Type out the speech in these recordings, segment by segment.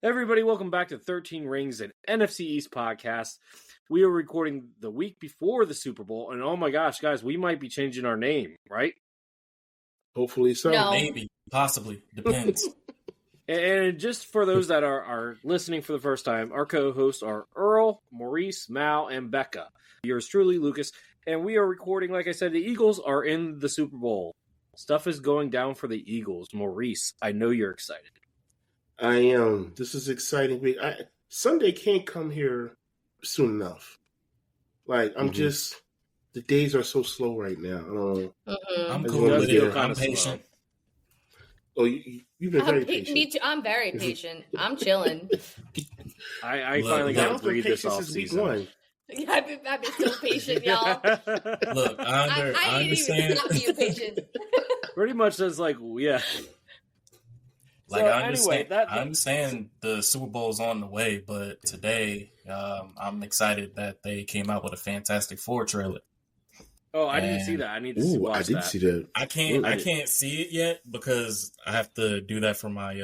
Everybody, welcome back to 13 Rings, an NFC East podcast. We are recording the week before the Super Bowl, and oh my gosh, guys, we might be changing our name, right? Hopefully so. No. Maybe, possibly, depends. And just for those that are listening for the first time, our co-hosts are Earl, Maurice, Mal, and Becca. Yours truly, Lucas, and we are recording, like I said, the Eagles are in the Super Bowl. Stuff is going down for the Eagles. Maurice, I know you're excited. I am. This is exciting. Sunday can't come here soon enough. Like, I'm just, the days are so slow right now. I'm cool with it. I'm patient. Oh, you've been very patient. Me too. I'm very patient. I'm chilling. I finally got to breathe this off week season. one. Yeah, I've been so patient, y'all. Look, I understand. Not being patient. Pretty much that's like, yeah. Like, So, I understand, anyway, I understand the Super Bowl's on the way, but today I'm excited that they came out with a Fantastic Four trailer. Oh, I didn't see that. I need to watch I did that. see that. I can't see it yet because I have to do that for my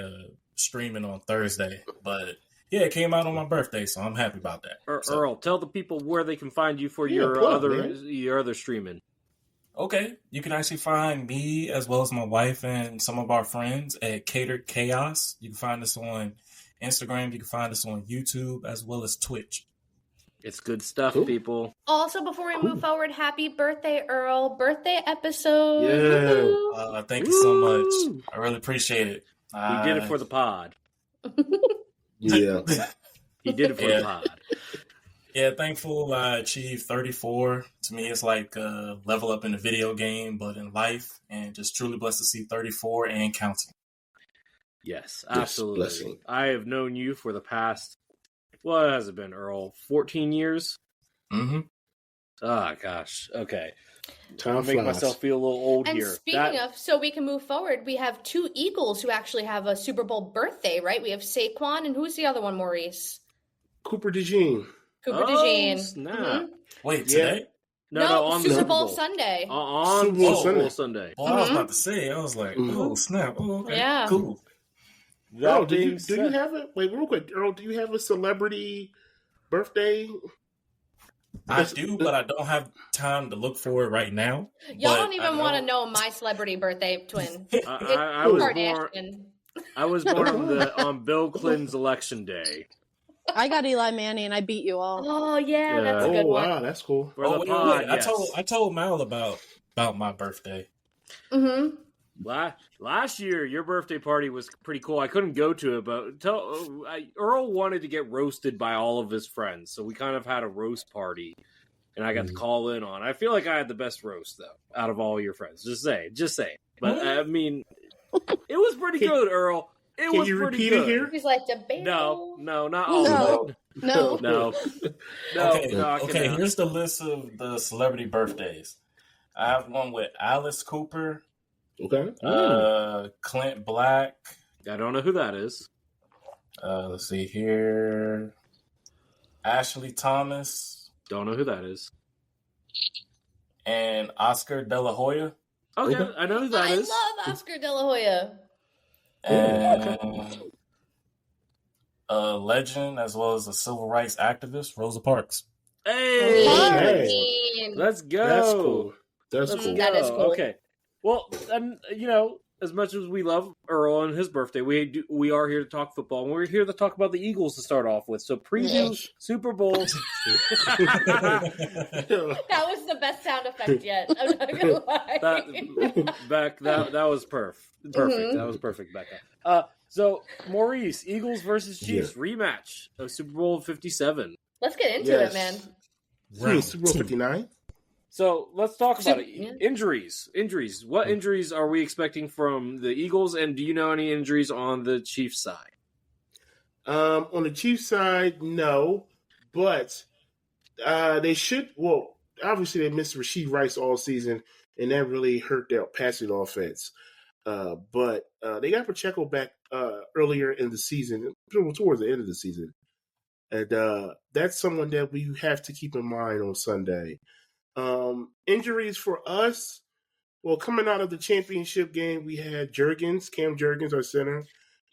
streaming on Thursday. But yeah, it came out on my birthday, so I'm happy about that. Earl, tell the people where they can find you for your other streaming. Okay, you can actually find me as well as my wife and some of our friends at Catered Chaos. You can find us on Instagram. You can find us on YouTube as well as Twitch. It's good stuff, people. Also, before we move forward, happy birthday, Earl. Birthday episode. Yeah. Thank you so much. I really appreciate it. He did it for the pod. Yeah. He did it for the pod. Yeah, thankful I achieved 34. To me, it's like a level up in the video game, but in life, and just truly blessed to see 34 and counting. Yes, absolutely. Blessing. I have known you for the past, what has it been, Earl? 14 years? Mm-hmm. Ah, gosh. Okay. Time I'll make flies. myself feel a little old And here. speaking of, so we can move forward, we have two Eagles who actually have a Super Bowl birthday, right? We have Saquon, and who's the other one, Maurice? Cooper DeJean. Cooper DeJean. Snap. Wait, today? No, on the Super Bowl Sunday. On Super Bowl Super Bowl Sunday. Sunday. Well, I was about to say, I was like, oh, snap. Oh, okay. Yeah. Cool. Earl, do you have a, wait, real quick, Earl, do you have a celebrity birthday? I do, but I don't have time to look for it right now. Y'all But don't even want to know my celebrity birthday twin. I was born. Kardashian. I was born on Bill Clinton's election day. I got Eli Manning and I beat you all. Oh, yeah, that's a Oh, good one. wow, that's cool. For Oh, the pod, yes. I told Mal about my birthday. Mm-hmm. Last year, your birthday party was pretty cool. I couldn't go to it, but Earl wanted to get roasted by all of his friends, so we kind of had a roast party, and I got to call in on. I feel like I had the best roast though out of all your friends. Just say. But I mean, it was pretty good, Earl. It Can was you pretty repeat good. it here? He's like, debatable. No, not all of it. No. No. Okay, here's the list of the celebrity birthdays. I have one with Alice Cooper, Okay. Clint Black. I don't know who that is. Let's see here. Ashley Thomas Don't know who that is. and Oscar De La Hoya. Okay, I know who that I is. love Oscar De La Hoya. And a legend as well as a civil rights activist, Rosa Parks. Hey, Hey. let's go. That's cool. That's Let's cool. That is cool. Okay. Well, and as much as we love Earl and his birthday, we are here to talk football, and we're here to talk about the Eagles to start off with. So preview Yes. Super Bowl. That was the best sound effect yet. I'm not gonna lie. that was perfect. That was perfect, Becca. So Maurice, Eagles versus Chiefs rematch of Super Bowl 57. Let's get into Yes. it, man. Super Bowl 59. So let's talk about it. Yeah. Injuries. What injuries are we expecting from the Eagles, and do you know any injuries on the Chiefs side? On the Chiefs side, no, but they should. Well, obviously they missed Rashee Rice all season, and that really hurt their passing offense. But they got Pacheco back earlier in the season, towards the end of the season, and that's someone that we have to keep in mind on Sunday. Injuries for us, well, coming out of the championship game, we had Cam Jurgens, our center,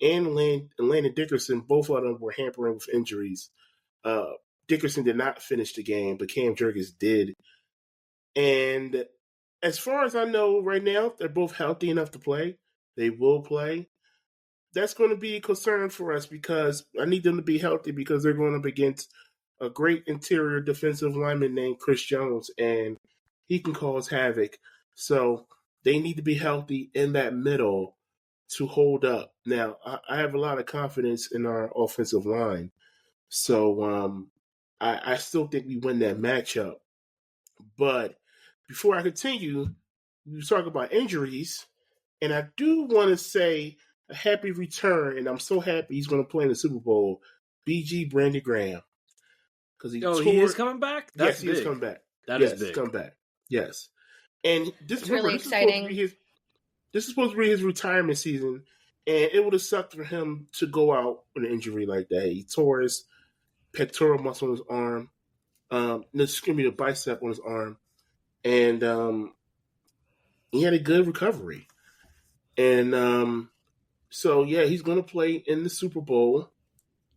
and Landon Dickerson, both of them were hampering with injuries. Dickerson did not finish the game, but Cam Jurgens did. And as far as I know right now, they're both healthy enough to play. They will play. That's going to be a concern for us because I need them to be healthy because they're going up against a great interior defensive lineman named Chris Jones, and he can cause havoc. So they need to be healthy in that middle to hold up. Now, I have a lot of confidence in our offensive line. So I still think we win that matchup. But before I continue, we talk about injuries, and I do want to say a happy return, and I'm so happy he's going to play in the Super Bowl, BG Brandon Graham. He is coming back? Yes, he is coming back. That is big. Coming back. Yes. And it's really exciting. This is supposed to be his retirement season, and it would have sucked for him to go out with an injury like that. He tore his pectoral muscle on his arm. The bicep on his arm. And he had a good recovery. And so, yeah, he's going to play in the Super Bowl.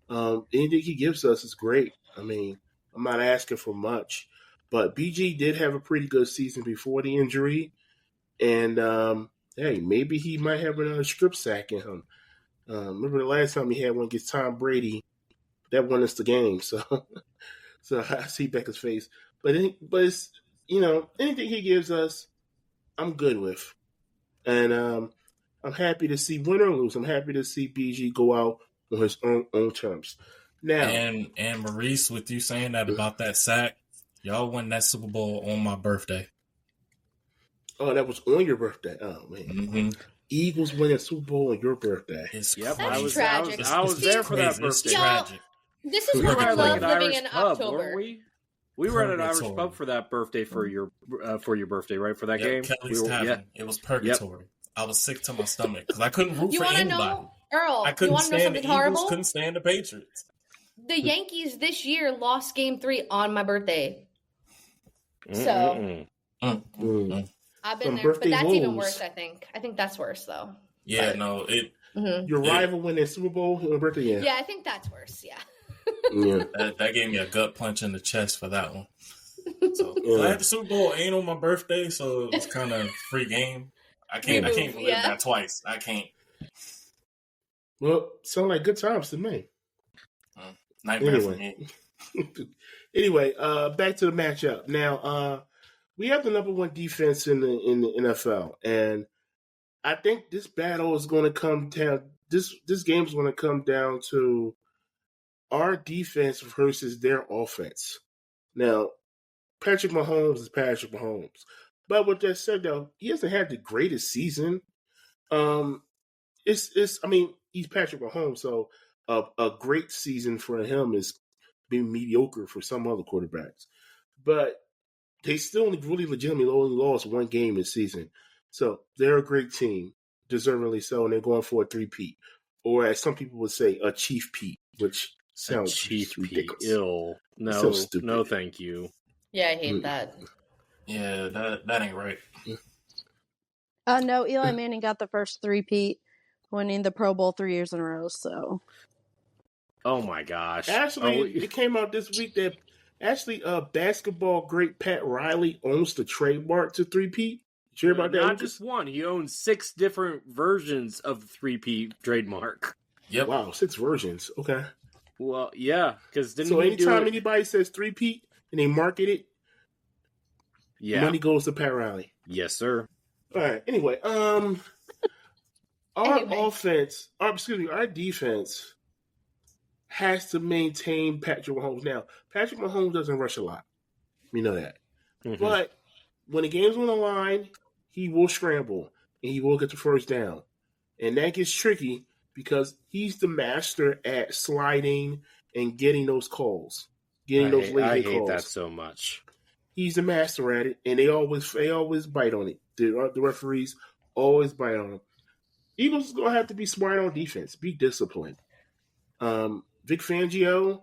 Anything he gives us is great. I mean, I'm not asking for much. But BG did have a pretty good season before the injury. And, hey, maybe he might have another strip sack in him. Remember the last time he had one against Tom Brady? That won us the game. So I see Becca's face. But it's, anything he gives us, I'm good with. And I'm happy to see, win or lose, I'm happy to see BG go out on his own terms. Now, and Maurice, with you saying that about that sack, y'all won that Super Bowl on my birthday. Oh, that was on your birthday. Oh man, mm-hmm. Eagles win a Super Bowl on your birthday. That's tragic. I was there for that birthday. It's tragic. This is why I love living in pub, October. We were at an Irish pub for that birthday for your birthday, right? For that game, Kelly's Tavern. It was purgatory. Yep. I was sick to my stomach because I couldn't root for anybody. Know, Earl, I couldn't stand stand the Eagles. horrible? Couldn't stand the Patriots. The Yankees this year lost Game 3 on my birthday. So I've been there, but that's even worse. I think that's worse though. Yeah, but, no, your rival win a Super Bowl on birthday. Yeah, I think that's worse. Yeah. That gave me a gut punch in the chest for that one. So I had the Super Bowl ain't on my birthday, so it's kind of free game. I can't relive that twice. I can't. Well, sound like good times to me. Nightmare for me. Anyway, back to the matchup. Now, we have the number one defense in the NFL, and I think this battle is going to come down. This game is going to come down to our defense versus their offense. Now, Patrick Mahomes is Patrick Mahomes, but with that said, though, he hasn't had the greatest season. He's Patrick Mahomes, so a great season for him is being mediocre for some other quarterbacks. But they still really legitimately only lost one game this season. So they're a great team, deservedly so, and they're going for a three-peat. Or as some people would say, a chief peat, which sounds ridiculous. Ill. No, so no, thank you. Yeah, I hate that. Yeah, that ain't right. No, Eli Manning got the first three-peat, winning the Pro Bowl 3 years in a row, so. Oh my gosh. Actually, it came out this week that basketball great Pat Riley owns the trademark to three-peat. Did you hear about that? Not just one. He owns 6 different versions of the three-peat trademark. Yep. Wow, 6 versions. Okay. Well, yeah, because anytime anybody says three-peat and they market it, money goes to Pat Riley. Yes, sir. All right. Anyway, our defense has to maintain Patrick Mahomes. Now, Patrick Mahomes doesn't rush a lot. We know that. Mm-hmm. But when the game's on the line, he will scramble and he will get the first down. And that gets tricky because he's the master at sliding and getting those calls. I hate that so much. He's the master at it, and they always bite on it. The referees always bite on him. Eagles is going to have to be smart on defense, be disciplined. Vic Fangio,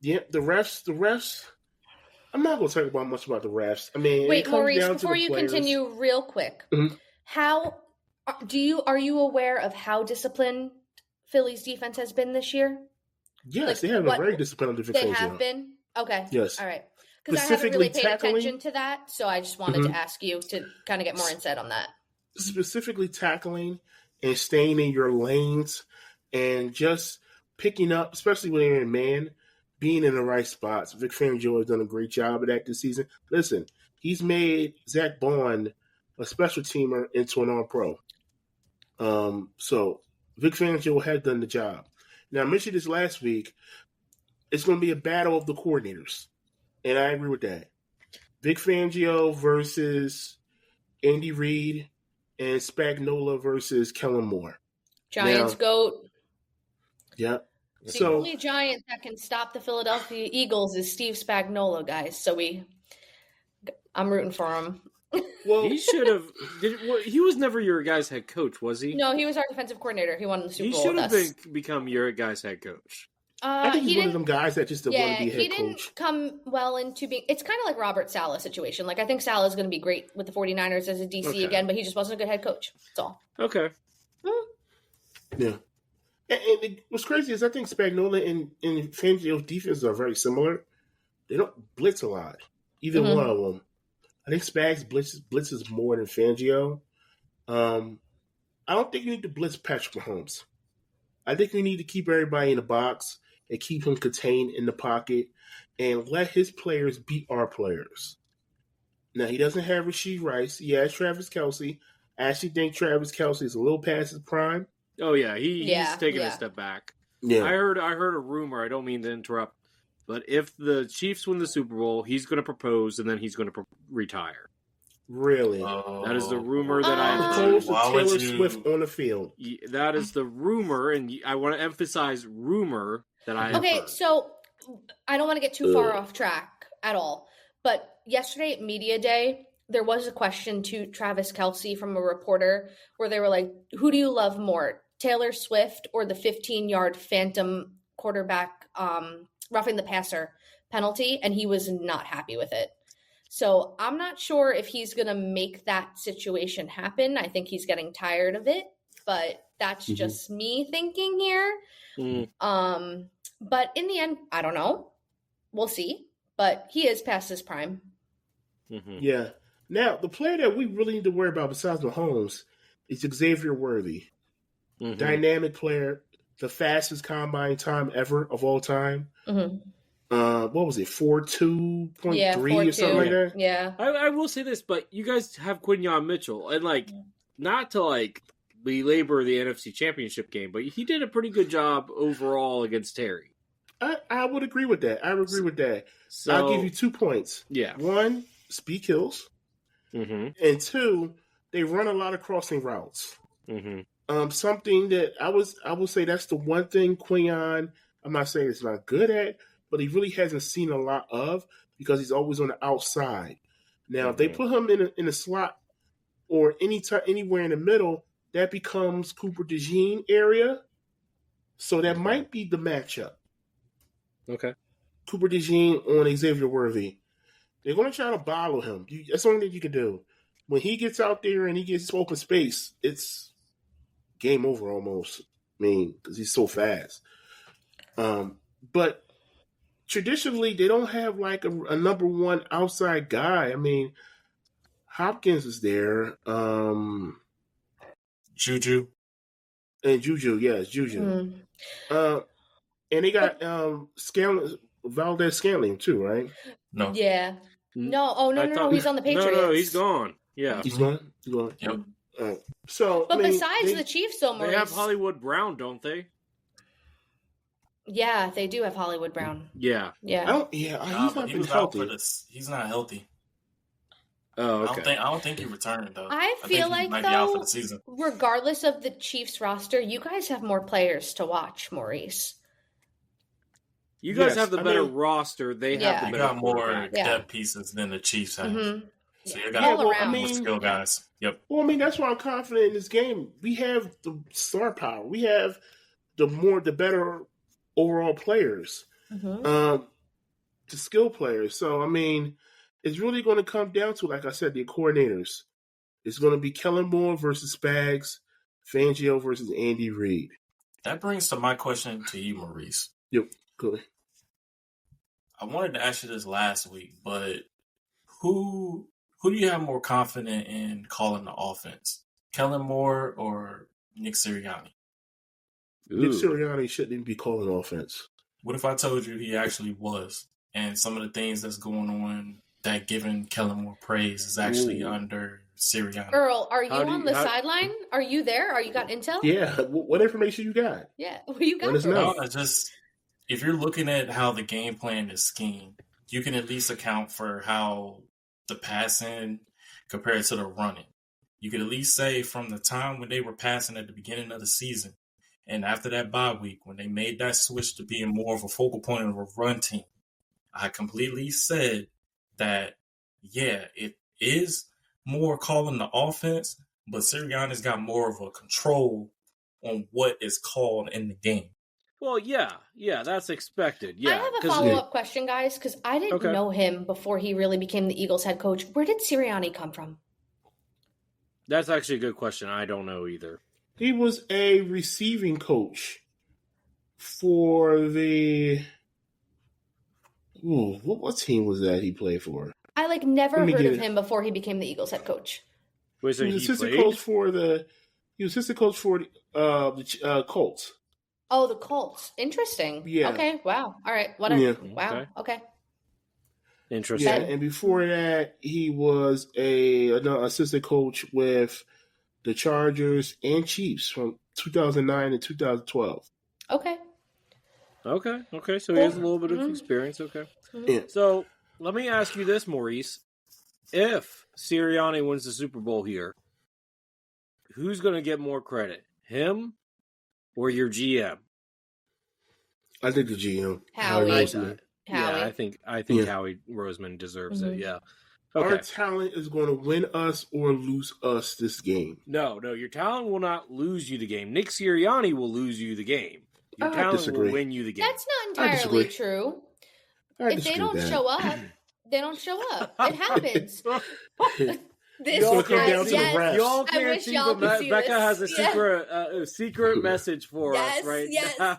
the refs. I'm not going to talk about much about the refs. I mean, wait, Maurice, before you continue, real quick, mm-hmm. are you aware of how disciplined Philly's defense has been this year? Yes, they have a very disciplined defense. They have been? Okay. Yes. All right. Because I haven't really paid attention to that, so I just wanted to ask you to kind of get more insight on that. Specifically tackling and staying in your lanes and just picking up, especially when you're in man, being in the right spots. Vic Fangio has done a great job of that this season. Listen, he's made Zach Bond a special teamer into an all-pro. So Vic Fangio has done the job. Now, I mentioned this last week. It's going to be a battle of the coordinators. And I agree with that. Vic Fangio versus Andy Reid and Spagnuolo versus Kellen Moore. Giants GOAT. Yep. The only Giant that can stop the Philadelphia Eagles is Steve Spagnuolo, guys. So I'm rooting for him. Well, he should have. He was never your guy's head coach, was he? No, he was our defensive coordinator. He won the Super Bowl. He should have become your guy's head coach. I think he's one of them guys that just didn't want to be head coach. He didn't come well into being. It's kind of like Robert Saleh situation. Like I think Saleh is going to be great with the 49ers as a DC again, but he just wasn't a good head coach. That's all. Okay. Yeah. And what's crazy is I think Spagnuolo and Fangio's defenses are very similar. They don't blitz a lot. Either one of them. I think Spags blitzes more than Fangio. I don't think you need to blitz Patrick Mahomes. I think we need to keep everybody in the box and keep him contained in the pocket and let his players beat our players. Now, he doesn't have Rashee Rice. He has Travis Kelce. I actually think Travis Kelce is a little past his prime. Oh, yeah. He's taking a step back. Yeah. I heard a rumor. I don't mean to interrupt. But if the Chiefs win the Super Bowl, he's going to propose and then he's going to retire. Really? That is the rumor that I have heard. Taylor Swift on the field. That is the rumor, and I want to emphasize rumor that I have heard. So I don't want to get too far off track at all. But yesterday at Media Day, there was a question to Travis Kelce from a reporter where they were like, who do you love more, Taylor Swift or the 15-yard phantom quarterback roughing the passer penalty? And he was not happy with it. So I'm not sure if he's going to make that situation happen. I think he's getting tired of it, but that's just me thinking here. But in the end, I don't know. We'll see. But he is past his prime. Yeah. Now, the player that we really need to worry about besides Mahomes is Xavier Worthy. Dynamic player, the fastest combine time ever of all time. What was it, 4.2 or something like that? Yeah. I will say this, but you guys have Quinyon Mitchell, and not to belabor the NFC Championship game, but he did a pretty good job overall against Terry. I would agree with that. So, I'll give you 2 points. Yeah. 1, speed kills. And 2, they run a lot of crossing routes. Something that I will say that's the one thing Quinyon, I'm not saying it's not good at, but he really hasn't seen a lot of because he's always on the outside. Now, if they put him in a slot or anywhere in the middle, that becomes Cooper DeJean area. So that might be the matchup. Okay. Cooper DeJean on Xavier Worthy. They're going to try to bottle him. That's the only thing you can do. When he gets out there and he gets open space, it's game over almost. I mean, because he's so fast. But traditionally, they don't have a number one outside guy. I mean, Hopkins is there. Juju. And Juju, yes, Juju. And they got Valdez-Scantling too, right? No. Yeah. No. He's on the Patriots. No, he's gone. Yeah. He's gone? Yep. So, but besides the Chiefs, though, Maurice, they have Hollywood Brown, don't they? Yeah, they do have Hollywood Brown. Yeah. He's not been healthy. He's not healthy. Oh, okay. I don't think he returned though. I feel like might be out for the season. Regardless of the Chiefs roster, you guys have more players to watch, Maurice. You guys have the better roster. They have the better more depth pieces than the Chiefs have. So you got more skill guys. Yep. Well, I mean, that's why I'm confident in this game. We have the star power. We have the better overall players, the skill players. So, I mean, it's really going to come down to, like I said, the coordinators. It's going to be Kellen Moore versus Spags, Fangio versus Andy Reid. That brings to my question to you, Maurice. Yep, go ahead. I wanted to ask you this last week, but who do you have more confident in calling the offense? Kellen Moore or Nick Sirianni? Nick Sirianni shouldn't even be calling offense. What if I told you he actually was? And some of the things that's going on that giving Kellen Moore praise is actually under Sirianni. Earl, are you on the sideline? Are you there? Are you got intel? Yeah. What information you got? Yeah. What do you got? No, just if you're looking at how the game plan is schemed, you can at least account for how the passing compared to the running. You could at least say from the time when they were passing at the beginning of the season and after that bye week, when they made that switch to being more of a focal point of a run team, I completely said that, yeah, it is more calling the offense, but Sirianni's got more of a control on what is called in the game. Well, yeah, that's expected. Yeah, I have a follow-up question, guys, because I didn't know him before he really became the Eagles head coach. Where did Sirianni come from? That's actually a good question. I don't know either. He was a receiving coach for the... Ooh, what team was that he played for? I never heard of him before he became the Eagles head coach. Wait, so he was assistant coach for the Colts. Oh, the Colts. Interesting. Yeah. Okay. Wow. All right. Whatever. Yeah. Wow. Okay. Interesting. Yeah, and before that, he was another assistant coach with the Chargers and Chiefs from 2009 to 2012. Okay. So he has a little bit of experience. Okay. Yeah. So let me ask you this, Maurice. If Sirianni wins the Super Bowl here, who's going to get more credit? Him or your GM? I think the GM. Howie. Yeah, I think Howie Roseman deserves it. Yeah. Okay. Our talent is going to win us or lose us this game. No, your talent will not lose you the game. Nick Sirianni will lose you the game. Your talent will win you the game. That's not entirely true. If they don't show up, they don't show up. It happens. Y'all can't see, but Becca has a secret message for us right now.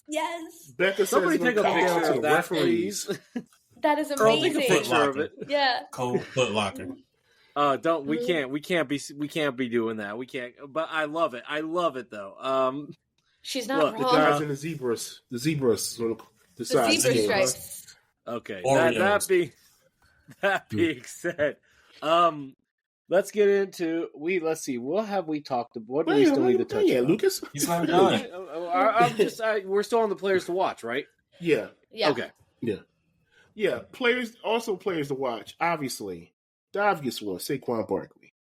Yes. Becca somebody says take a picture of that, please. That is amazing. Take a picture of it. Yeah. Cold foot locker. We can't be doing that. We can't. But I love it. I love it though. She's not wrong. The guys in the zebras on the side. Zebra stripes. Okay. That being said, let's get into let's see. What have we talked about? What do we still need to touch on? Lucas. He's not done. We're still on the players to watch, right? Yeah. Okay. Yeah. Players to watch. Obviously, the obvious one, Saquon Barkley.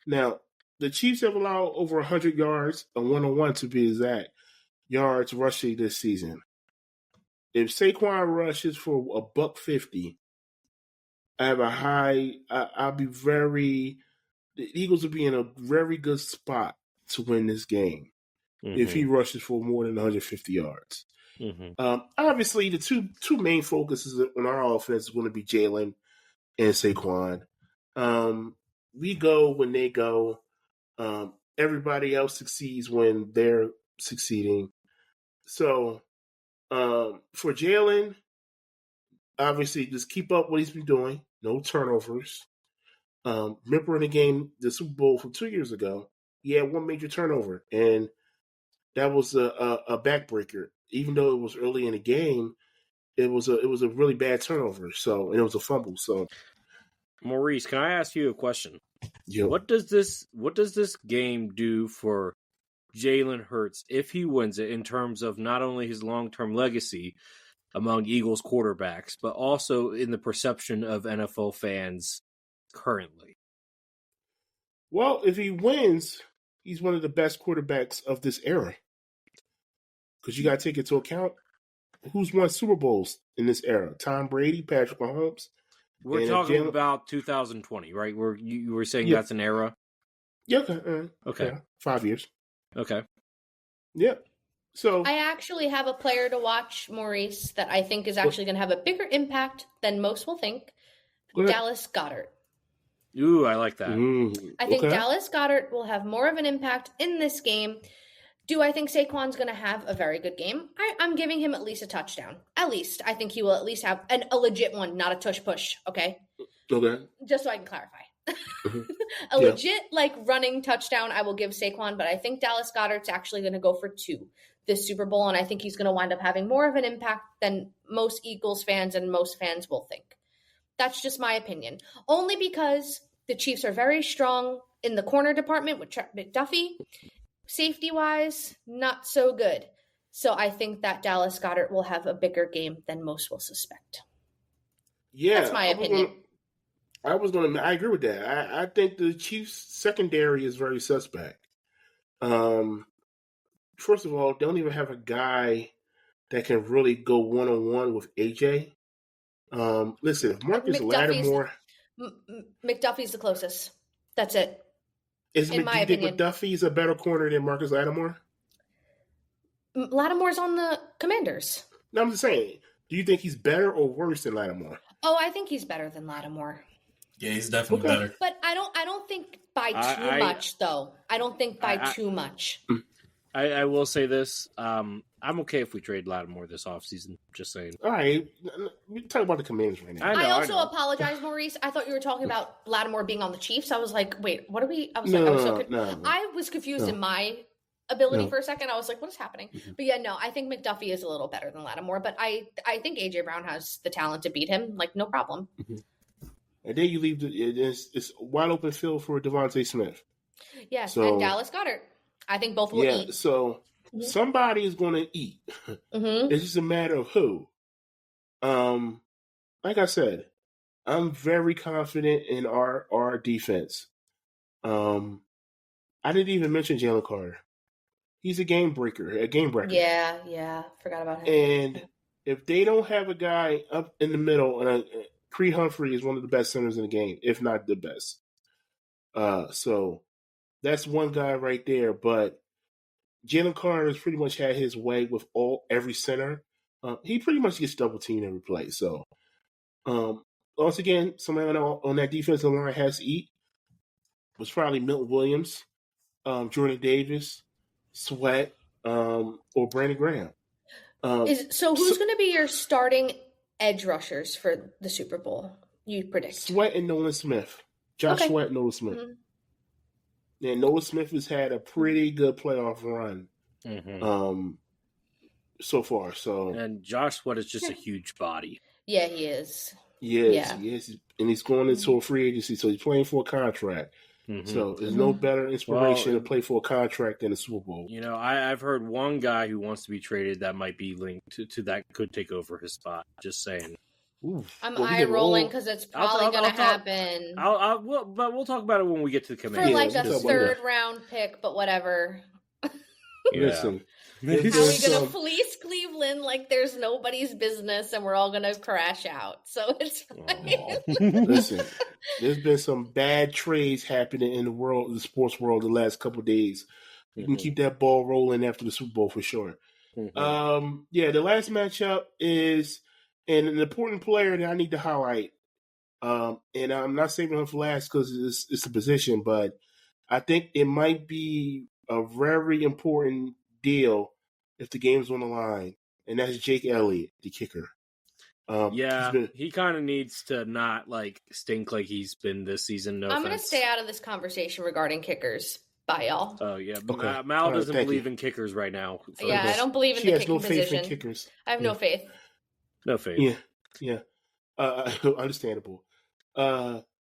Now, the Chiefs have allowed over 100 yards, a 101 to be exact, yards rushing this season. If Saquon rushes for $150, the Eagles will be in a very good spot to win this game if he rushes for more than 150 yards. Obviously, the two main focuses on our offense is going to be Jalen and Saquon. We go when they go. Everybody else succeeds when they're succeeding. So, for Jalen, obviously, just keep up what he's been doing. No turnovers. Remember in the game, the Super Bowl from 2 years ago, he had one major turnover, and that was a backbreaker. Even though it was early in the game, it was a really bad turnover. So, and it was a fumble. So, Maurice, can I ask you a question? Yeah. What does this game do for Jalen Hurts if he wins it in terms of not only his long-term legacy among Eagles quarterbacks, but also in the perception of NFL fans currently? Well, if he wins, he's one of the best quarterbacks of this era. Because you got to take into account who's won Super Bowls in this era. Tom Brady, Patrick Mahomes. We're talking about 2020, right? You were saying that's an era? Yeah. Okay. Yeah, 5 years. Okay. Yeah. So I actually have a player to watch, Maurice, that I think is actually going to have a bigger impact than most will think. Dallas Goedert. Ooh, I like that. I think Dallas Goedert will have more of an impact in this game Do I think Saquon's going to have a very good game? I'm giving him at least a touchdown. At least. I think he will at least have a legit one, not a tush-push, okay? Okay. Just so I can clarify. Mhm. A legit, running touchdown I will give Saquon, but I think Dallas Goedert's actually going to go for 2 this Super Bowl, and I think he's going to wind up having more of an impact than most Eagles fans and most fans will think. That's just my opinion. Only because the Chiefs are very strong in the corner department with McDuffie. Safety-wise, not so good. So I think that Dallas Goedert will have a bigger game than most will suspect. Yeah. That's my opinion. I agree with that. I think the Chiefs' secondary is very suspect. First of all, they don't even have a guy that can really go one-on-one with AJ. Listen, if Marcus Lattimore... McDuffie's the closest. That's it. In my opinion, McDuffie's a better corner than Marcus Lattimore? Lattimore's on the Commanders. No, I'm just saying. Do you think he's better or worse than Lattimore? Oh, I think he's better than Lattimore. Yeah, he's definitely better. But I don't think by too much, though. I don't think by too much. I will say this. I'm okay if we trade Lattimore this offseason. Just saying. All right. We're talking about the Commanders right now. I also apologize, Maurice. I thought you were talking about Lattimore being on the Chiefs. I was like, wait, what are we? I was confused in my ability for a second. I was like, what is happening? Mm-hmm. But yeah, no, I think McDuffie is a little better than Lattimore. But I think A.J. Brown has the talent to beat him. No problem. Mm-hmm. And then you leave it's wide open field for Devontae Smith. Yes, and Dallas Goedert. I think both will eat. So somebody is going to eat. Mm-hmm. It's just a matter of who. Like I said, I'm very confident in our defense. I didn't even mention Jalen Carter. He's a game breaker. Yeah. Forgot about him. And if they don't have a guy up in the middle, and Creed Humphrey is one of the best centers in the game, if not the best. So that's one guy right there. But Jalen Carter has pretty much had his way with every center. He pretty much gets double teamed every play. So once again, somebody on that defensive line has to eat. It was probably Milton Williams, Jordan Davis, Sweat, or Brandon Graham. Who's going to be your starting edge rushers for the Super Bowl, you predict? Sweat and Nolan Smith. Sweat and Nolan Smith. Mm-hmm. Yeah, Nolan Smith has had a pretty good playoff run so far. And Josh Sweat is just a huge body. Yeah, he is. Yes, he is. And he's going into a free agency, so he's playing for a contract. Mm-hmm. So there's no better inspiration to play for a contract than a Super Bowl. I've heard one guy who wants to be traded that might be linked to that could take over his spot. Just saying. I'm eye rolling because it's probably going to happen. But we'll talk about it when we get to the Commanders. For a third round pick, but whatever. Listen. Are we going to fleece Cleveland like there's nobody's business and we're all going to crash out? So it's fine. Listen, there's been some bad trades happening in the sports world the last couple of days. You can keep that ball rolling after the Super Bowl for sure. Mm-hmm. The last matchup is an important player that I need to highlight. And I'm not saving him for last because it's a position, but I think it might be a very important deal if the game's on the line, and that's Jake Elliott, the kicker. He kind of needs to not stink like he's been this season. I'm going to stay out of this conversation regarding kickers. Bye, y'all. Oh yeah, okay. Mal doesn't believe in kickers right now. So I don't believe in the kicking position. She has no faith in kickers. I have no faith. No faith. Yeah. Understandable.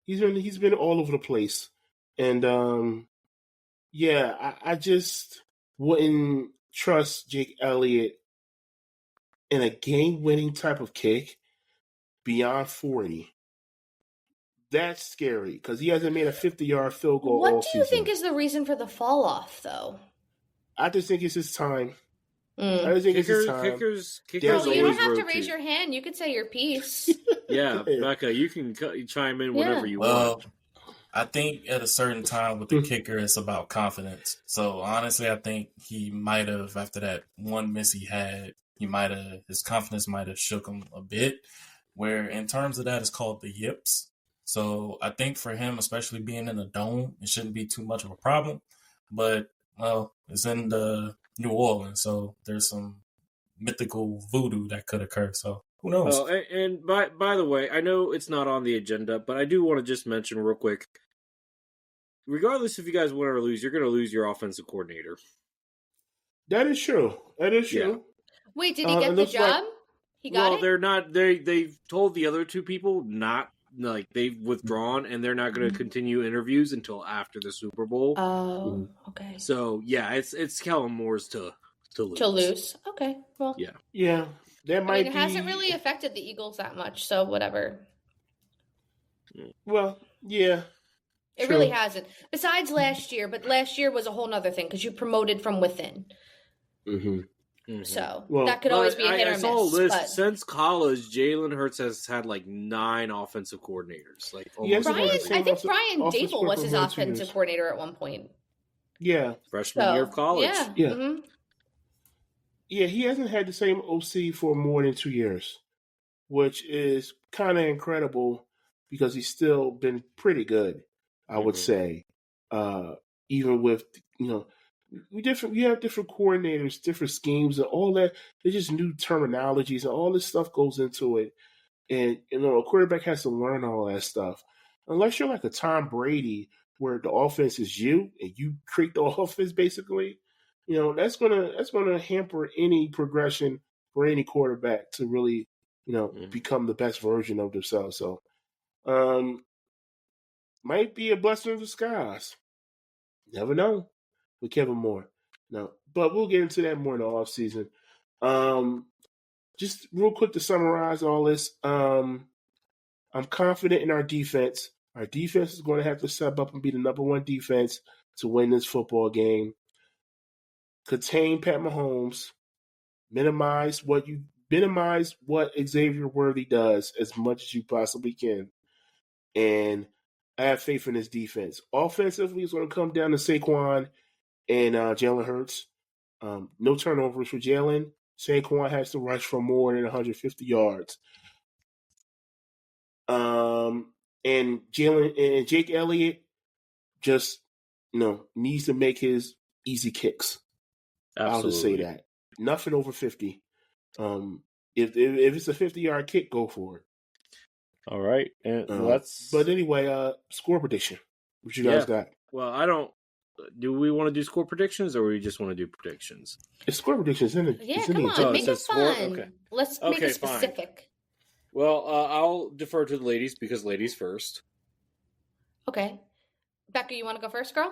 He's been all over the place, and I just wouldn't trust Jake Elliott in a game-winning type of kick beyond 40. That's scary because he hasn't made a 50-yard field goal all season. What do you think is the reason for the fall-off, though? I just think it's his time. I just think it's his time. Kickers you don't have to raise your hand. You could say your piece. Yeah, Becca, you can chime in whenever you want. I think at a certain time with the kicker, it's about confidence. So honestly, I think he might have, after that one miss he had, his confidence might have shook him a bit. Where in terms of that, it's called the yips. So I think for him, especially being in the dome, it shouldn't be too much of a problem. But it's in the New Orleans. So there's some mythical voodoo that could occur. So who knows? Oh, and by the way, I know it's not on the agenda, but I do want to just mention real quick. Regardless if you guys win or lose, you're going to lose your offensive coordinator. That is true. That is true. Yeah. Wait, did he get the job? He got it? They're not. They've told the other two people not. Like, they've withdrawn, and they're not going to continue interviews until after the Super Bowl. Oh, okay. So yeah, it's Kellen Moore's to lose. To lose. Okay. Well. Yeah. That might it hasn't really affected the Eagles that much, so whatever. Well, yeah. It really hasn't. Besides last year, but last year was a whole nother thing because you promoted from within. Mm-hmm. Mm-hmm. So that could always be a hit or miss. I saw a list. But Since college, Jalen Hurts has had like 9 offensive coordinators. Like I think Brian Dable was his offensive coordinator at one point. Yeah, freshman year of college. Yeah. Mm-hmm. Yeah, he hasn't had the same OC for more than 2 years, which is kind of incredible because he's still been pretty good, I would say. Even with, we have different coordinators, different schemes, and all that. There's just new terminologies, and all this stuff goes into it. And a quarterback has to learn all that stuff. Unless you're like a Tom Brady, where the offense is you and you create the offense, basically. That's gonna hamper any progression for any quarterback to really, become the best version of themselves. So, might be a blessing in disguise. Never know with Kevin Moore. No, but we'll get into that more in the offseason. Just real quick to summarize all this, I'm confident in our defense. Our defense is going to have to step up and be the number one defense to win this football game. Contain Pat Mahomes. Minimize what Xavier Worthy does as much as you possibly can. And I have faith in his defense. Offensively, it's going to come down to Saquon and Jalen Hurts. No turnovers for Jalen. Saquon has to rush for more than 150 yards. And Jake Elliott just needs to make his easy kicks. Absolutely. I'll just say that. Nothing over 50. If it's a 50-yard kick, go for it. All right, and But anyway, score prediction. What you guys got? Well, I don't. Do we want to do score predictions, or we just want to do predictions? It's score predictions, isn't it? Yeah, come on, make it fun. Okay. Let's make it specific. Fine. Well, I'll defer to the ladies because ladies first. Okay, Becca, you want to go first, girl?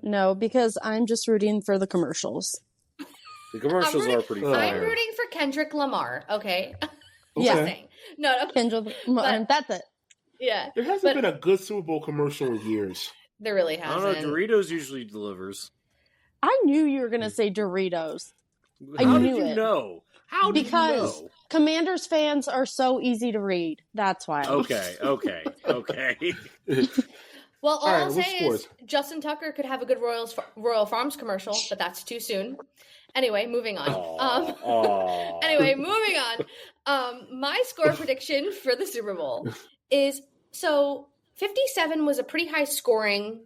No, because I'm just rooting for the commercials. The commercials are pretty fun. I'm rooting for Kendrick Lamar. Okay. Yeah. No. Kendrick Lamar. That's it. Yeah. There hasn't been a good Super Bowl commercial in years. There really hasn't. I don't know. Doritos usually delivers. I knew you were going to say Doritos. How did you know? How did you know? Because Commanders fans are so easy to read. That's why. Okay. Well, all I'll say is Justin Tucker could have a good Royal Farms commercial, but that's too soon. Anyway, moving on. My score prediction for the Super Bowl is 57 was a pretty high scoring.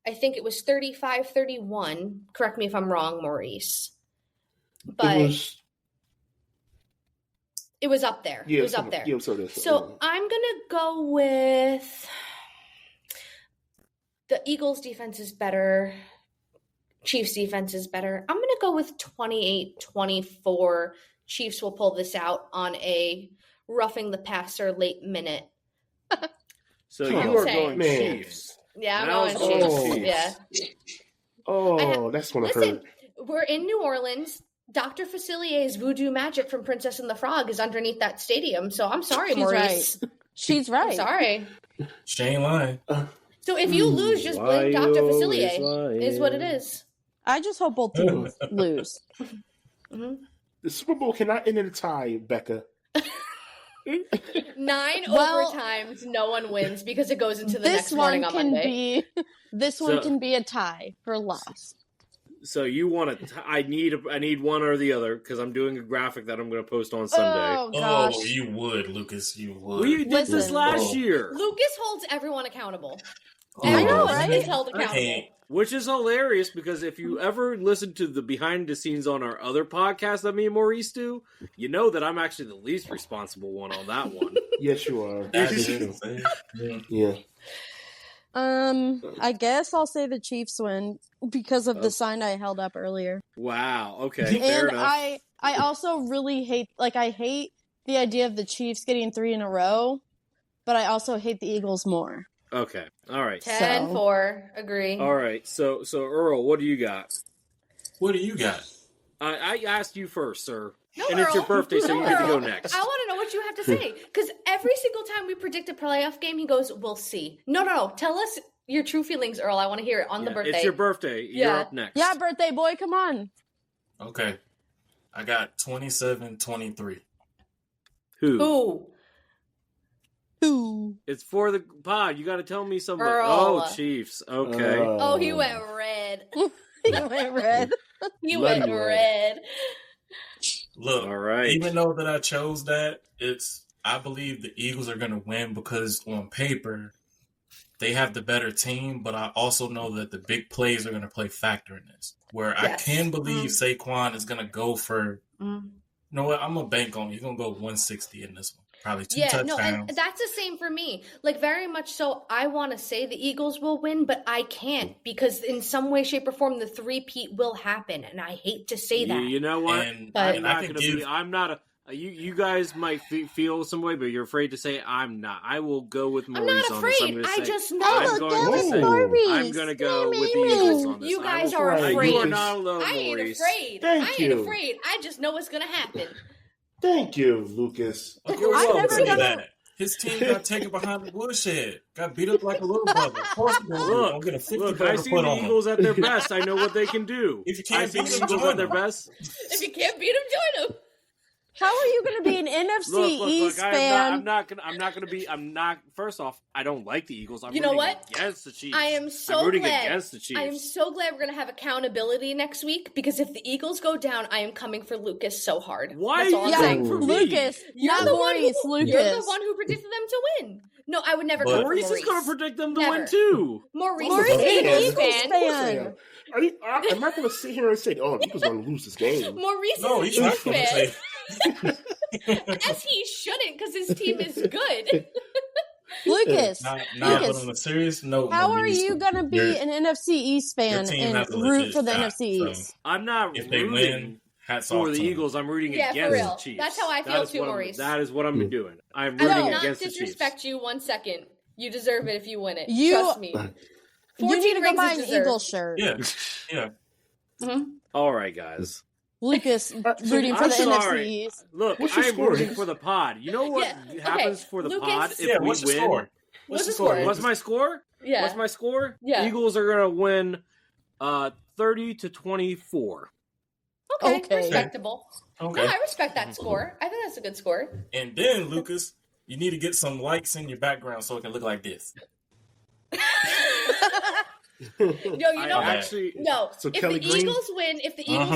I think it was 35-31. Correct me if I'm wrong, Maurice. But it was up there. Yeah, it was up there. Yeah, so I'm going to go with the Eagles' defense is better. Chiefs' defense is better. I'm going to go with 28-24. Chiefs will pull this out on a roughing the passer late minute. So you are going Chiefs. Yeah, I'm going Chiefs. Yeah. Oh, that's going to hurt. We're in New Orleans. Dr. Facilier's voodoo magic from Princess and the Frog is underneath that stadium. So I'm sorry, Maurice. Right. She's right. I'm sorry. She ain't lying. So if you lose, just blame Dr. Facilier. Is what it is. I just hope both teams lose. Mm-hmm. The Super Bowl cannot end in a tie, Becca. 9 overtimes, no one wins because it goes into the next morning on Monday. This one can be a tie for loss. So you want to? I need one or the other because I'm doing a graphic that I'm going to post on Sunday. Oh gosh! Oh, you would, Lucas. You would. We did this last year. Lucas holds everyone accountable. I know, Everyone right? is held accountable. Which is hilarious because if you ever listen to the behind the scenes on our other podcast that me and Maurice do, you know that I'm actually the least responsible one on that one. Yes, you are. Yeah. I guess I'll say the Chiefs win because of the sign I held up earlier. Wow. Okay. Fair And enough. I also really hate the idea of the Chiefs getting 3 in a row, but I also hate the Eagles more. Okay. All right. 10-4. Agree. All right. So Earl, what do you got? What do you got? I asked you first, sir. No, And it's your Earl. birthday, so you get to go Earl, next. I want to know what you have to say. Because every single time we predict a playoff game, he goes, we'll see. No. Tell us your true feelings, Earl. I want to hear it on the birthday. It's your birthday. You're up next. Yeah, birthday boy, come on. Okay. I got 27-23. Who? Ooh. It's for the pod. You got to tell me something. Earl. Oh, Chiefs. Okay. Oh, he went red. He went red. He went red. Look, All right. even though that I chose that, I believe the Eagles are going to win because on paper, they have the better team, but I also know that the big plays are going to play factor in this. Where I can believe Saquon is going to go for, you know what, I'm going to bank on it. He's going to go 160 in this one. Probably 2 touchdowns. No, and that's the same for me. Like, very much so, I want to say the Eagles will win, but I can't because in some way, shape, or form, the three-peat will happen, and I hate to say that. You know what? But I'm not going to be. I'm not a. You guys might feel some way, but you're afraid to say I'm not. I will go with Maurice I'm not on this. afraid. I just know. I'm going to go with the Eagles on this. You guys are afraid. You are not alone, I ain't Maurice. afraid. I ain't afraid. I just know what's going to happen. Thank you, Lucas. You're welcome to that. His team got taken behind the woodshed. Got beat up like a little brother. Of course, I'm going to 50 Look, I see the Eagles at their best. I know what they can do. If you can't beat beat the Eagles at their best. If you can't beat them, join them. How are you going to be an NFC East fan? I'm not going to be. I'm not. First off, I don't like the Eagles. I'm you know rooting what? Against the Chiefs. I am so I'm rooting glad. Against the Chiefs. I am so glad we're going to have accountability next week because if the Eagles go down, I am coming for Lucas so hard. Why That's all are I'm you saying. coming for me? Lucas, not Maurice. Lucas. You're the one who predicted them to win. No, I would never come for Maurice is going to predict them to Never. win too. Maurice Maurice is an is an Eagles Eagles fan. fan. I'm not going to sit here and say, "Oh, Eagles going to lose this game." Maurice No, is he's an not Eagles going to fan. say. As he shouldn't, because his team is good. Lucas, But Lucas, on a serious note, how are Maurice, you going to be an NFC East fan team and has a root legit for the shot, NFC so East? I'm not if they rooting win, hats off for the to them. Eagles. I'm rooting Yeah, for against real. the Chiefs. That's how I feel That is too, what Maurice. that is what I'm doing. I'm I rooting will not against the Chiefs. disrespect you 1 second. You deserve it if you win it. You- Trust me. You need to go rings buy is an deserved. Eagles shirt. Yeah. All right, guys. Lucas rooting for I'm the sorry. NFC East. Look, What's your I am score? rooting for the pod. You know what Yeah, happens okay. for the Lucas- pod if Yeah, we what's your win? score? What's the score? score? What's my score? Yeah. What's my score? Yeah. Eagles are gonna win 30-24. Okay, respectable. Okay. No, I respect that score. I think that's a good score. And then, Lucas, you need to get some lights in your background so it can look like this. Yo, you know what? Actually, No, So if Kelly the Green? Eagles win,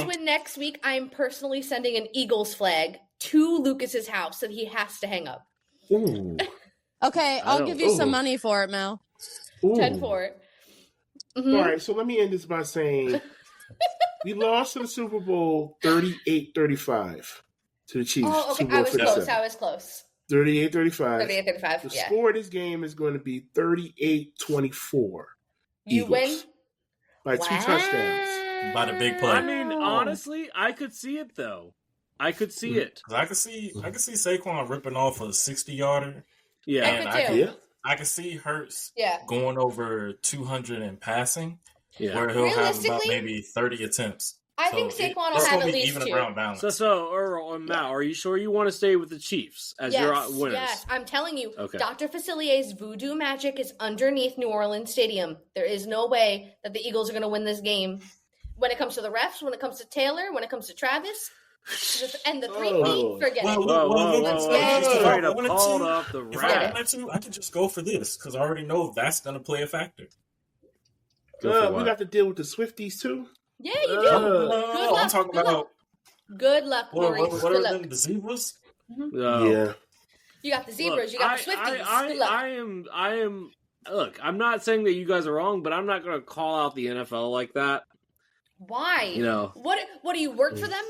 win next week, I'm personally sending an Eagles flag to Lucas's house that he has to hang up. Ooh. Okay, I'll don't- give you some ooh. money for it, Mel. Ooh. 10-4. All right, so let me end this by saying we lost to the Super Bowl 38-35 to the Chiefs. Oh, okay. Super I Bowl was close. 57. I was close. 38-35. 38-35. The Yeah. score of this game is going to be 38-24 You Eagles. win by 2 touchdowns. By the big play. I mean, honestly, I could see it though. I could see it. 'Cause I could see Saquon ripping off a 60-yarder. Yeah. I And could I too. could, Yeah. I could see Hurts Yeah. going over 200 in passing, Yeah. where he'll have about Realistically, maybe 30 attempts. I think Saquon will it's have gonna at be least even 2. around balance. So Earl and Matt, are you sure you want to stay with the Chiefs as your winners? Yes, I'm telling you, Okay. Dr. Facilier's voodoo magic is underneath New Orleans Stadium. There is no way that the Eagles are going to win this game. When it comes to the refs, when it comes to Taylor, when it comes to Travis, and the three-peat, Oh. forget Well, it. Lucas, Straight if I up wanted called to- up the If I rap. wanted to, I could just go for this because I already know that's going to play a factor. Go for We what? got to deal with the Swifties too. Yeah, you do. No, Good luck, I'm talking good about luck. Good luck, Maurice. what Good are luck. them, the zebras? No. Yeah. You got the zebras, Look, you got the Swifties. I Good luck. am look, I'm not saying that you guys are wrong, but I'm not going to call out the NFL like that. Why? You know. What do you work for them,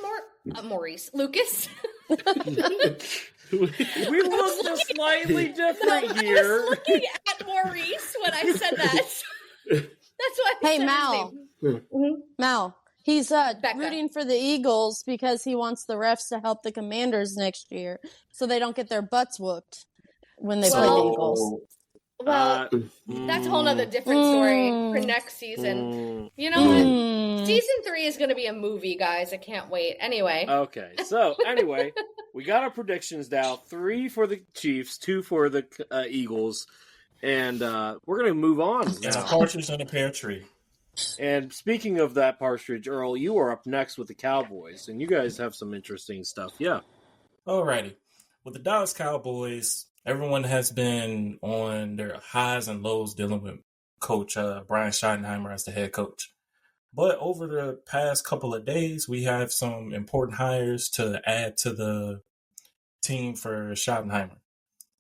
Maurice? Lucas? We look just slightly different here. I was looking at Maurice when I said that. That's why I said Mal. his name. Mal. He's rooting for the Eagles because he wants the refs to help the Commanders next year so they don't get their butts whooped when they play the Eagles. Well, that's a whole other different story for next season. You know, season 3 is going to be a movie, guys. I can't wait. Anyway. Okay, so anyway, we got our predictions now. 3 for the Chiefs, 2 for the Eagles, and we're going to move on now. It's a partridge in a pear tree. And speaking of that partridge, Earl, you are up next with the Cowboys, and you guys have some interesting stuff. Yeah. Alrighty. With the Dallas Cowboys, everyone has been on their highs and lows dealing with Coach Brian Schottenheimer as the head coach. But over the past couple of days, we have some important hires to add to the team for Schottenheimer.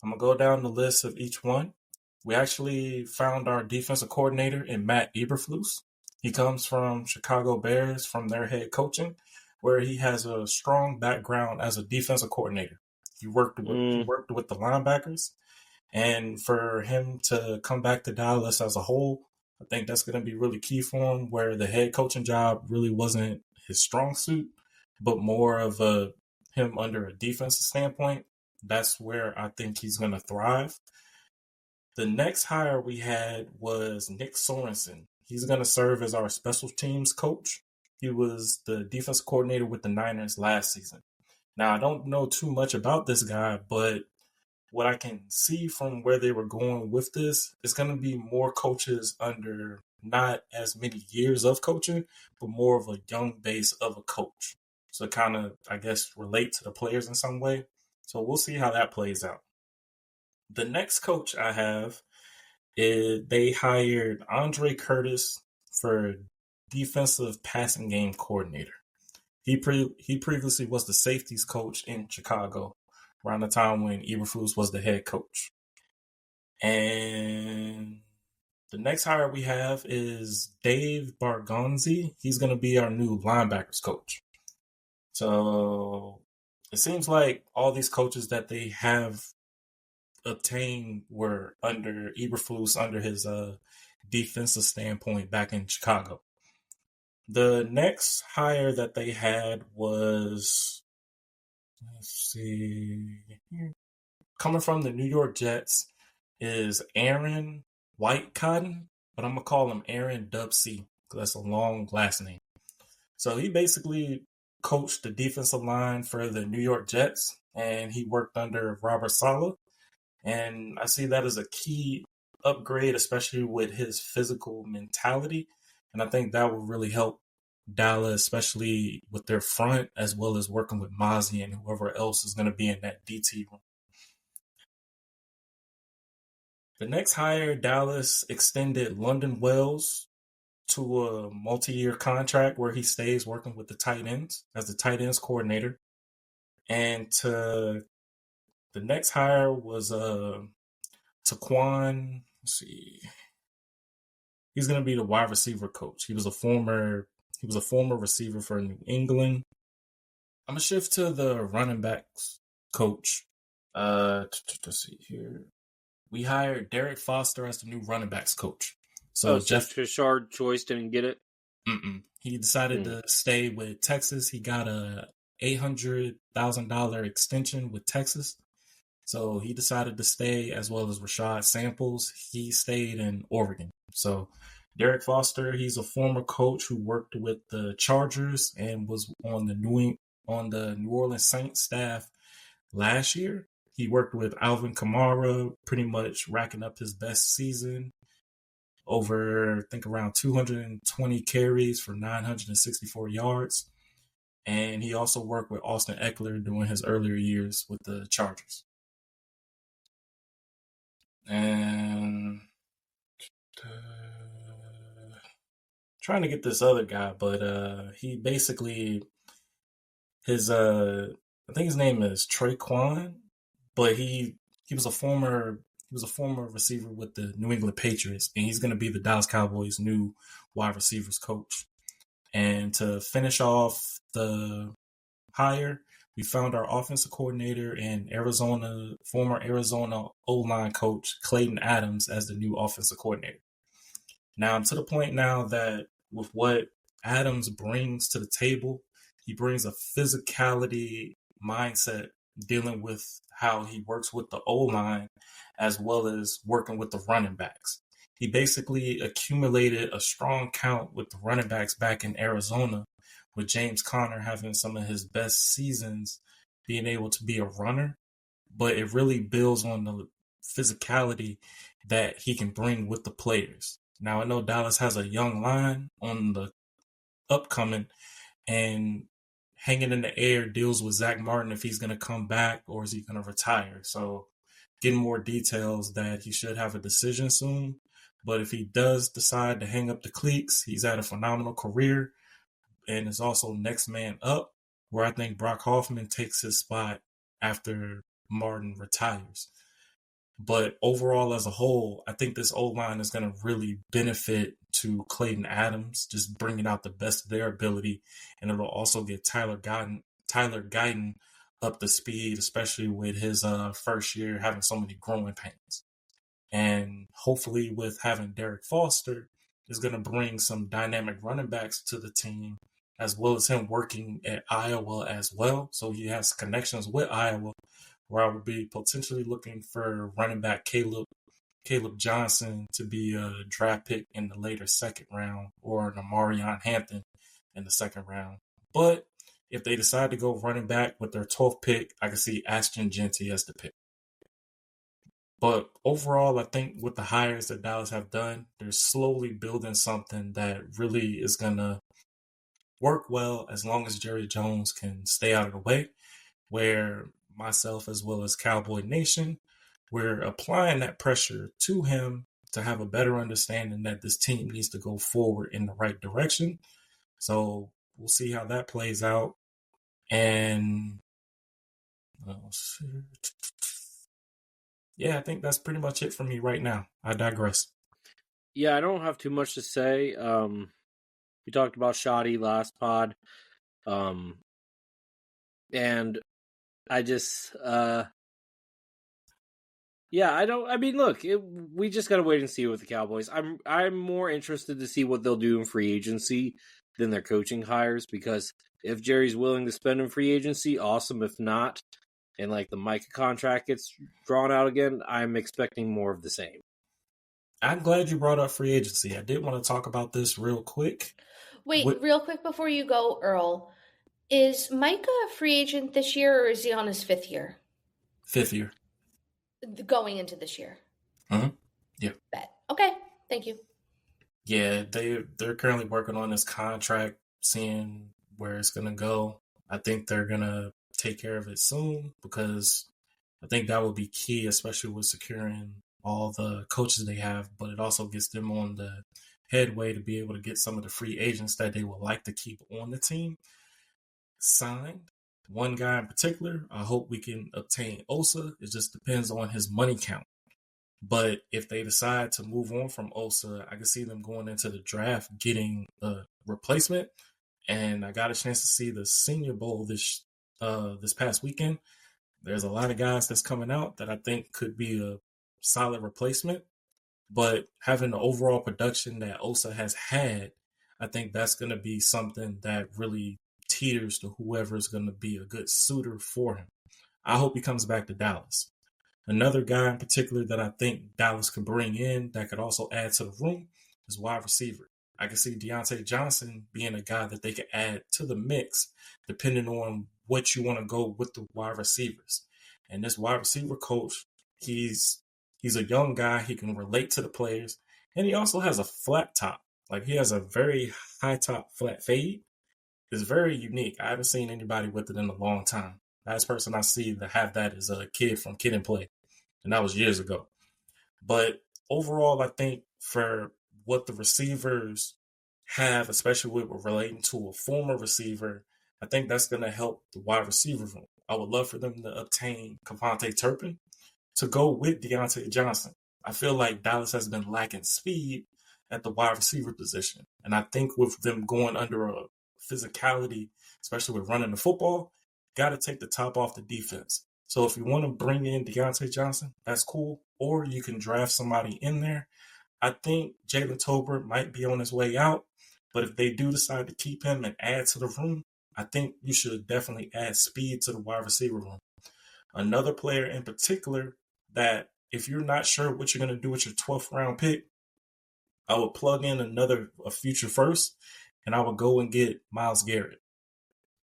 I'm going to go down the list of each one. We actually found our defensive coordinator in Matt Eberflus. He comes from Chicago Bears, from their head coaching, where he has a strong background as a defensive coordinator. He worked with the linebackers, and for him to come back to Dallas as a whole, I think that's going to be really key for him, where the head coaching job really wasn't his strong suit, but more of him under a defensive standpoint. That's where I think he's going to thrive. The next hire we had was Nick Sorensen. He's going to serve as our special teams coach. He was the defensive coordinator with the Niners last season. Now, I don't know too much about this guy, but what I can see from where they were going with this is going to be more coaches under not as many years of coaching, but more of a young base of a coach. So kind of, I guess, relate to the players in some way. So we'll see how that plays out. The next coach I have is they hired Andre Curtis for defensive passing game coordinator. He previously was the safeties coach in Chicago around the time when Eberflus was the head coach. And the next hire we have is Dave Bargonzi. He's going to be our new linebackers coach. So it seems like all these coaches that they have obtained were under Eberflus, under his defensive standpoint back in Chicago. The next hire that they had was, coming from the New York Jets is Aaron Whitecotton, but I'm going to call him Aaron Dubsey because that's a long last name. So he basically coached the defensive line for the New York Jets, and he worked under Robert Saleh. And I see that as a key upgrade, especially with his physical mentality. And I think that will really help Dallas, especially with their front, as well as working with Mozzie and whoever else is going to be in that DT room. The next hire, Dallas extended London Wells to a multi-year contract where he stays working with the tight ends as the tight ends coordinator. And the next hire was Taquan. Let's see. He's going to be the wide receiver coach. He was a former receiver for New England. I'm going to shift to the running backs coach. Let's see here. We hired Derek Foster as the new running backs coach. So Jeff Trishard choice didn't get it? He decided to stay with Texas. He got a $800,000 extension with Texas. So he decided to stay, as well as Rashad Samples. He stayed in Oregon. So Derek Foster, he's a former coach who worked with the Chargers and was on the New Orleans Saints staff last year. He worked with Alvin Kamara, pretty much racking up his best season over, I think, around 220 carries for 964 yards. And he also worked with Austin Eckler during his earlier years with the Chargers. And trying to get this other guy, but he basically I think his name is Traquan, but he was a former He was a former receiver with the New England Patriots, and he's going to be the Dallas Cowboys' new wide receivers coach. And to finish off the hire, we found our offensive coordinator and former Arizona O-line coach Clayton Adams as the new offensive coordinator. Now I'm to the point now that with what Adams brings to the table, he brings a physicality mindset dealing with how he works with the O-line as well as working with the running backs. He basically accumulated a strong count with the running backs back in Arizona, with James Conner having some of his best seasons being able to be a runner. But it really builds on the physicality that he can bring with the players. Now, I know Dallas has a young line on the upcoming, and hanging in the air deals with Zach Martin if he's going to come back or is he going to retire. So getting more details that he should have a decision soon. But if he does decide to hang up the cleats, he's had a phenomenal career and is also next man up, where I think Brock Hoffman takes his spot after Martin retires. But overall, as a whole, I think this O-line is going to really benefit to Clayton Adams, just bringing out the best of their ability. And it'll also get Tyler Guyton up to speed, especially with his first year having so many growing pains. And hopefully with having Derek Foster is going to bring some dynamic running backs to the team, as well as him working at Iowa as well. So he has connections with Iowa, where I would be potentially looking for running back Caleb Johnson to be a draft pick in the later second round, or an Amarion Hampton in the second round. But if they decide to go running back with their 12th pick, I can see Ashton Genty as the pick. But overall, I think with the hires that Dallas have done, they're slowly building something that really is going to work well as long as Jerry Jones can stay out of the way, where myself as well as Cowboy Nation, we're applying that pressure to him to have a better understanding that this team needs to go forward in the right direction. So we'll see how that plays out. And yeah, I think that's pretty much it for me right now. I digress. Yeah, I don't have too much to say. We talked about Shoddy last pod. And I just, we just got to wait and see with the Cowboys. I'm more interested to see what they'll do in free agency than their coaching hires, because if Jerry's willing to spend in free agency, awesome. If not, and like the Micah contract gets drawn out again, I'm expecting more of the same. I'm glad you brought up free agency. I did want to talk about this real quick. Wait, real quick before you go, Earl. Is Micah a free agent this year, or is he on his fifth year? Fifth year. Going into this year? Mm-hmm. Yeah. Bet. Okay, thank you. Yeah, they're currently working on this contract, seeing where it's going to go. I think they're going to take care of it soon, because I think that will be key, especially with securing all the coaches they have, but it also gets them on the headway to be able to get some of the free agents that they would like to keep on the team signed. One guy in particular, I hope we can obtain Osa. It just depends on his money count. But if they decide to move on from Osa, I can see them going into the draft getting a replacement. And I got a chance to see the Senior Bowl this past weekend. There's a lot of guys that's coming out that I think could be a solid replacement. But having the overall production that Osa has had, I think that's going to be something that really teeters to whoever is going to be a good suitor for him. I hope he comes back to Dallas. Another guy in particular that I think Dallas could bring in that could also add to the room is wide receiver. I can see Deontay Johnson being a guy that they could add to the mix depending on what you want to go with the wide receivers. And this wide receiver coach, he's a young guy. He can relate to the players. And he also has a flat top. Like, he has a very high top flat fade. It's very unique. I haven't seen anybody with it in a long time. Last person I see to have that is a kid from Kid and Play. And that was years ago. But overall, I think for what the receivers have, especially with relating to a former receiver, I think that's going to help the wide receiver room. I would love for them to obtain Kevontae Turpin, to go with Deontay Johnson. I feel like Dallas has been lacking speed at the wide receiver position. And I think with them going under a physicality, especially with running the football, got to take the top off the defense. So if you want to bring in Deontay Johnson, that's cool. Or you can draft somebody in there. I think Jalen Tolbert might be on his way out. But if they do decide to keep him and add to the room, I think you should definitely add speed to the wide receiver room. Another player in particular that if you're not sure what you're going to do with your 12th round pick, I would plug in a future first, and I would go and get Myles Garrett.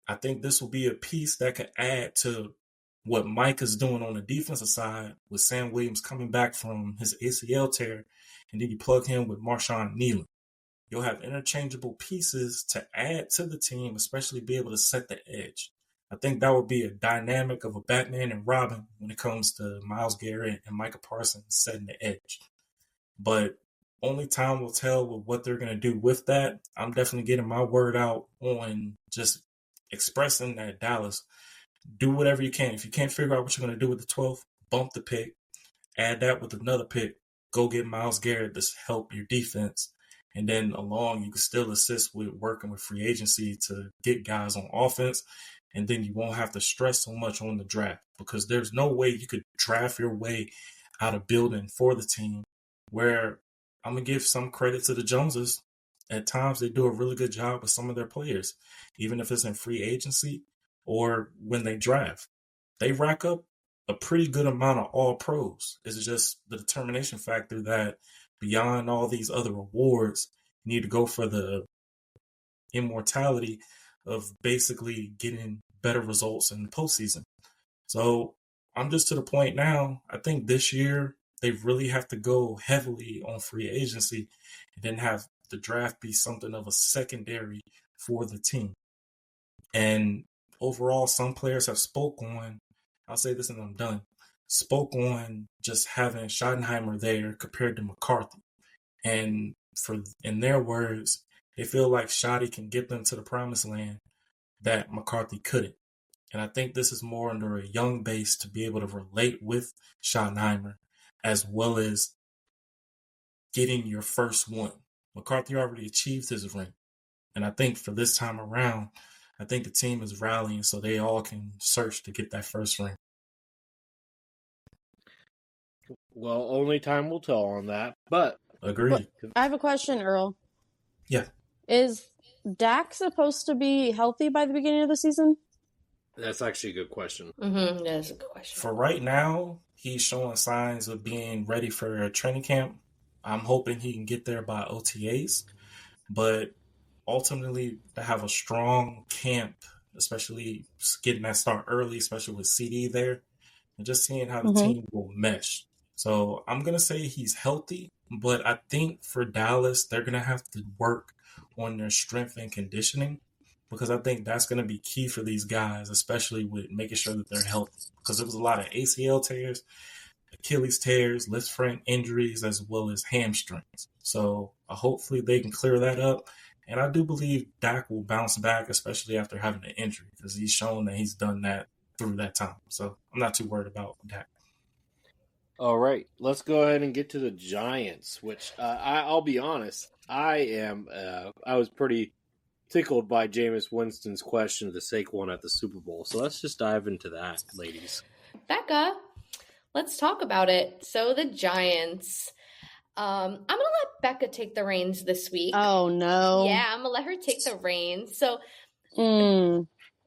I think this will be a piece that could add to what Mike is doing on the defensive side with Sam Williams coming back from his ACL tear, and then you plug him with Marshawn Nealon. You'll have interchangeable pieces to add to the team, especially be able to set the edge. I think that would be a dynamic of a Batman and Robin when it comes to Myles Garrett and Micah Parsons setting the edge. But only time will tell with what they're going to do with that. I'm definitely getting my word out on just expressing that Dallas, do whatever you can. If you can't figure out what you're going to do with the 12th, bump the pick, add that with another pick, go get Myles Garrett to help your defense. And then along, you can still assist with working with free agency to get guys on offense. And then you won't have to stress so much on the draft because there's no way you could draft your way out of building for the team where I'm going to give some credit to the Joneses. At times, they do a really good job with some of their players, even if it's in free agency or when they draft. They rack up a pretty good amount of all pros. It's just the determination factor that beyond all these other awards, you need to go for the immortality of basically getting better results in the postseason. So I'm just to the point now, I think this year they really have to go heavily on free agency and then have the draft be something of a secondary for the team. And overall, some players have spoke on, I'll say this and I'm done, spoke on just having Schottenheimer there compared to McCarthy. And in their words, they feel like Schotty can get them to the promised land that McCarthy couldn't. And I think this is more under a young base to be able to relate with Schottenheimer as well as getting your first one. McCarthy already achieved his ring. And I think for this time around, I think the team is rallying so they all can search to get that first ring. Well, only time will tell on that, but... Agreed. I have a question, Earl. Yeah. Is Dak supposed to be healthy by the beginning of the season? That's actually a good question. Mm-hmm. That's a good question. For right now, he's showing signs of being ready for a training camp. I'm hoping he can get there by OTAs. But ultimately, to have a strong camp, especially getting that start early, especially with CD there, and just seeing how the team will mesh. So I'm going to say he's healthy, but I think for Dallas, they're going to have to work on their strength and conditioning because I think that's going to be key for these guys, especially with making sure that they're healthy because there was a lot of ACL tears, Achilles tears, lift front injuries, as well as hamstrings. So hopefully they can clear that up. And I do believe Dak will bounce back, especially after having an injury because he's shown that he's done that through that time. So I'm not too worried about Dak. All right, let's go ahead and get to the Giants, which I'll be honest, I was pretty tickled by Jameis Winston's question to Saquon at the Super Bowl. So let's just dive into that, ladies. Becca, let's talk about it. So the Giants, I'm going to let Becca take the reins this week. Oh, no. Yeah, I'm going to let her take the reins. So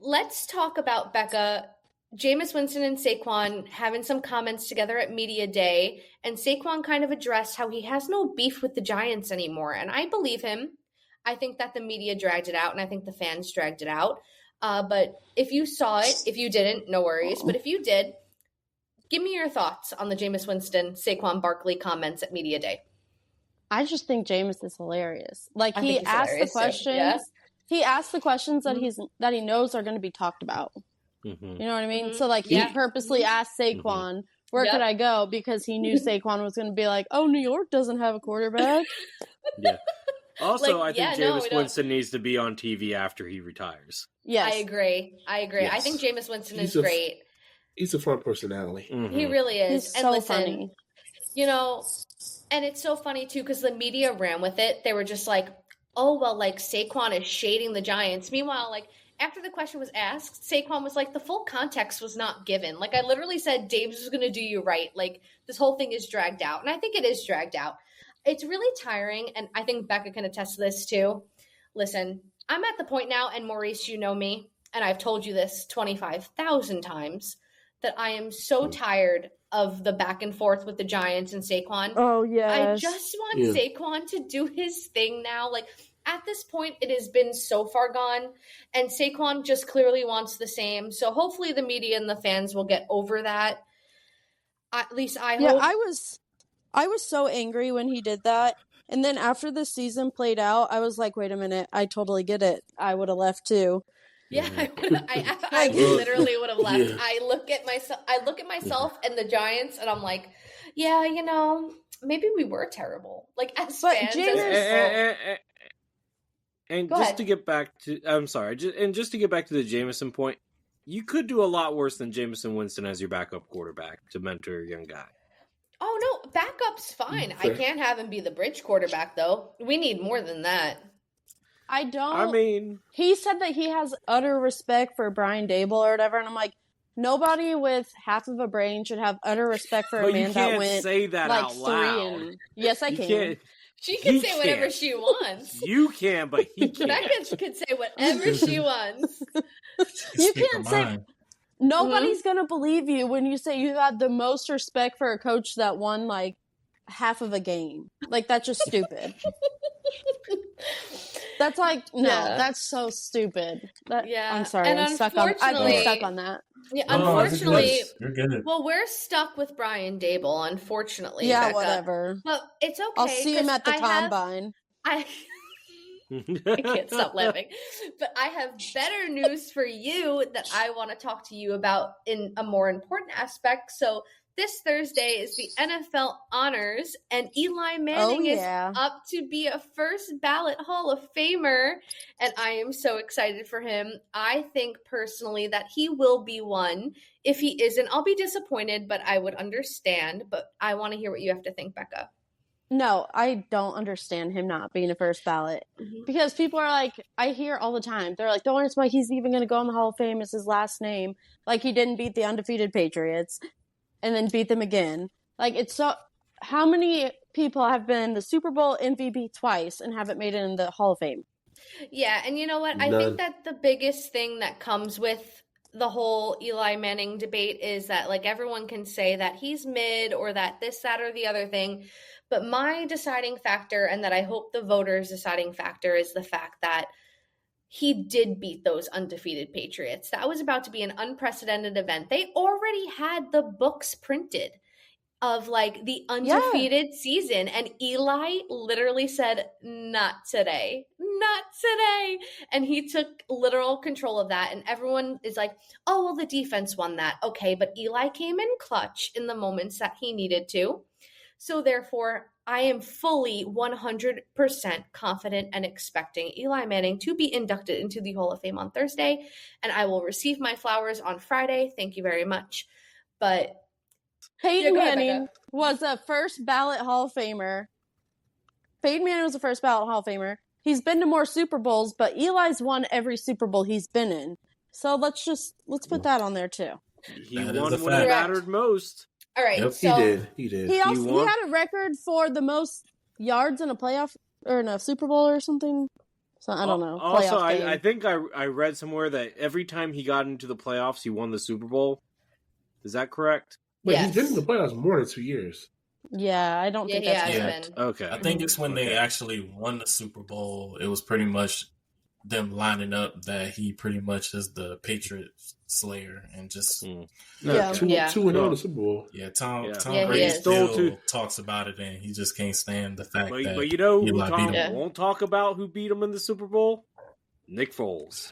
let's talk about, Becca, Jameis Winston and Saquon having some comments together at Media Day, and Saquon kind of addressed how he has no beef with the Giants anymore, and I believe him. I think that the media dragged it out, and I think the fans dragged it out. But if you saw it, if you didn't, no worries. But if you did, give me your thoughts on the Jameis Winston, Saquon Barkley comments at Media Day. I just think Jameis is hilarious. Like he asked the questions. Yeah. He asked the questions that he knows are going to be talked about. Mm-hmm. You know what I mean? Mm-hmm. So like he purposely asked Saquon, where could I go? Because he knew Saquon was going to be like, oh, New York doesn't have a quarterback. Yeah. Also, I think Jameis Winston needs to be on TV after he retires. Yes. I agree. Yes. I think Jameis Winston is great. He's a fun personality. Mm-hmm. He really is. He's so funny. You know, and it's so funny, too, because the media ran with it. They were just like, oh, well, like, Saquon is shading the Giants. Meanwhile, like, after the question was asked, Saquon was like, the full context was not given. Like, I literally said, Davis is going to do you right. Like, this whole thing is dragged out. And I think it is dragged out. It's really tiring, and I think Becca can attest to this, too. Listen, I'm at the point now, and Maurice, you know me, and I've told you this 25,000 times, that I am so tired of the back and forth with the Giants and Saquon. Oh, yeah. I just want Saquon to do his thing now. Like, at this point, it has been so far gone, and Saquon just clearly wants the same. So hopefully the media and the fans will get over that. At least I hope. Yeah, I was so angry when he did that. And then after the season played out, I was like, wait a minute, I totally get it. I would have left too. Yeah, I literally would have left. Yeah. I look at myself and the Giants, and I'm like, yeah, you know, maybe we were terrible. Like, as fans. To get back to, I'm sorry, just to get back to the Jameson point, you could do a lot worse than Jameson Winston as your backup quarterback to mentor a young guy. Oh, no, backup's fine. I can't have him be the bridge quarterback, though. We need more than that. He said that he has utter respect for Brian Dable or whatever, and I'm like, nobody with half of a brain should have utter respect for a man that went say that like out loud. Yes, I can. She can say whatever she wants. You can, but he can't. Becca can say whatever she wants. You can't say. Nobody's gonna believe you when you say you had the most respect for a coach that won like half of a game. Like, that's just stupid. That's like, no, that's so stupid. I'm sorry. And I've been stuck on that. Yeah, unfortunately, well, we're stuck with Brian Dable, unfortunately. Yeah, Becca. Whatever. But it's okay. I'll see him at the combine. I can't stop laughing. But I have better news for you that I want to talk to you about in a more important aspect. So this Thursday is the NFL Honors, and Eli Manning is up to be a first ballot Hall of Famer, and I am so excited for him. I think personally that he will be one. If he isn't, I'll be disappointed, but I would understand. But I want to hear what you have to think, Becca. No, I don't understand him not being a first ballot. Mm-hmm. Because people are like, I hear all the time, they're like, don't worry, why he's even going to go in the Hall of Fame is his last name. Like, he didn't beat the undefeated Patriots and then beat them again. Like, it's so, how many people have been the Super Bowl MVP twice and haven't made it in the Hall of Fame? Yeah, and you know what? None. I think that the biggest thing that comes with the whole Eli Manning debate is that, like, everyone can say that he's mid or that this, that, or the other thing. But my deciding factor, and that I hope the voters' deciding factor, is the fact that he did beat those undefeated Patriots. That was about to be an unprecedented event. They already had the books printed of, like, the undefeated season. And Eli literally said, not today. Not today. And he took literal control of that. And everyone is like, oh, well, the defense won that. Okay, but Eli came in clutch in the moments that he needed to. So therefore, I am fully 100% confident and expecting Eli Manning to be inducted into the Hall of Fame on Thursday, and I will receive my flowers on Friday. Thank you very much. But Peyton Manning was a first ballot Hall of Famer. Peyton Manning was a first ballot Hall of Famer. He's been to more Super Bowls, but Eli's won every Super Bowl he's been in. So let's put that on there too. He won when it mattered most. All right, yep, so he did. He had a record for the most yards in a playoff or in a Super Bowl or something. So I don't know. Also, I think I read somewhere that every time he got into the playoffs, he won the Super Bowl. Is that correct? But he's been in the playoffs more than 2 years. Yeah, I don't think that's correct. Okay, I think it's when they actually won the Super Bowl. It was pretty much them lining up that he pretty much is the Patriot Slayer and just 2-0 in the Super Bowl. Yeah, Tom Brady still talks about it, and he just can't stand the fact that. But you know who Tom won't talk about who beat him in the Super Bowl? Nick Foles.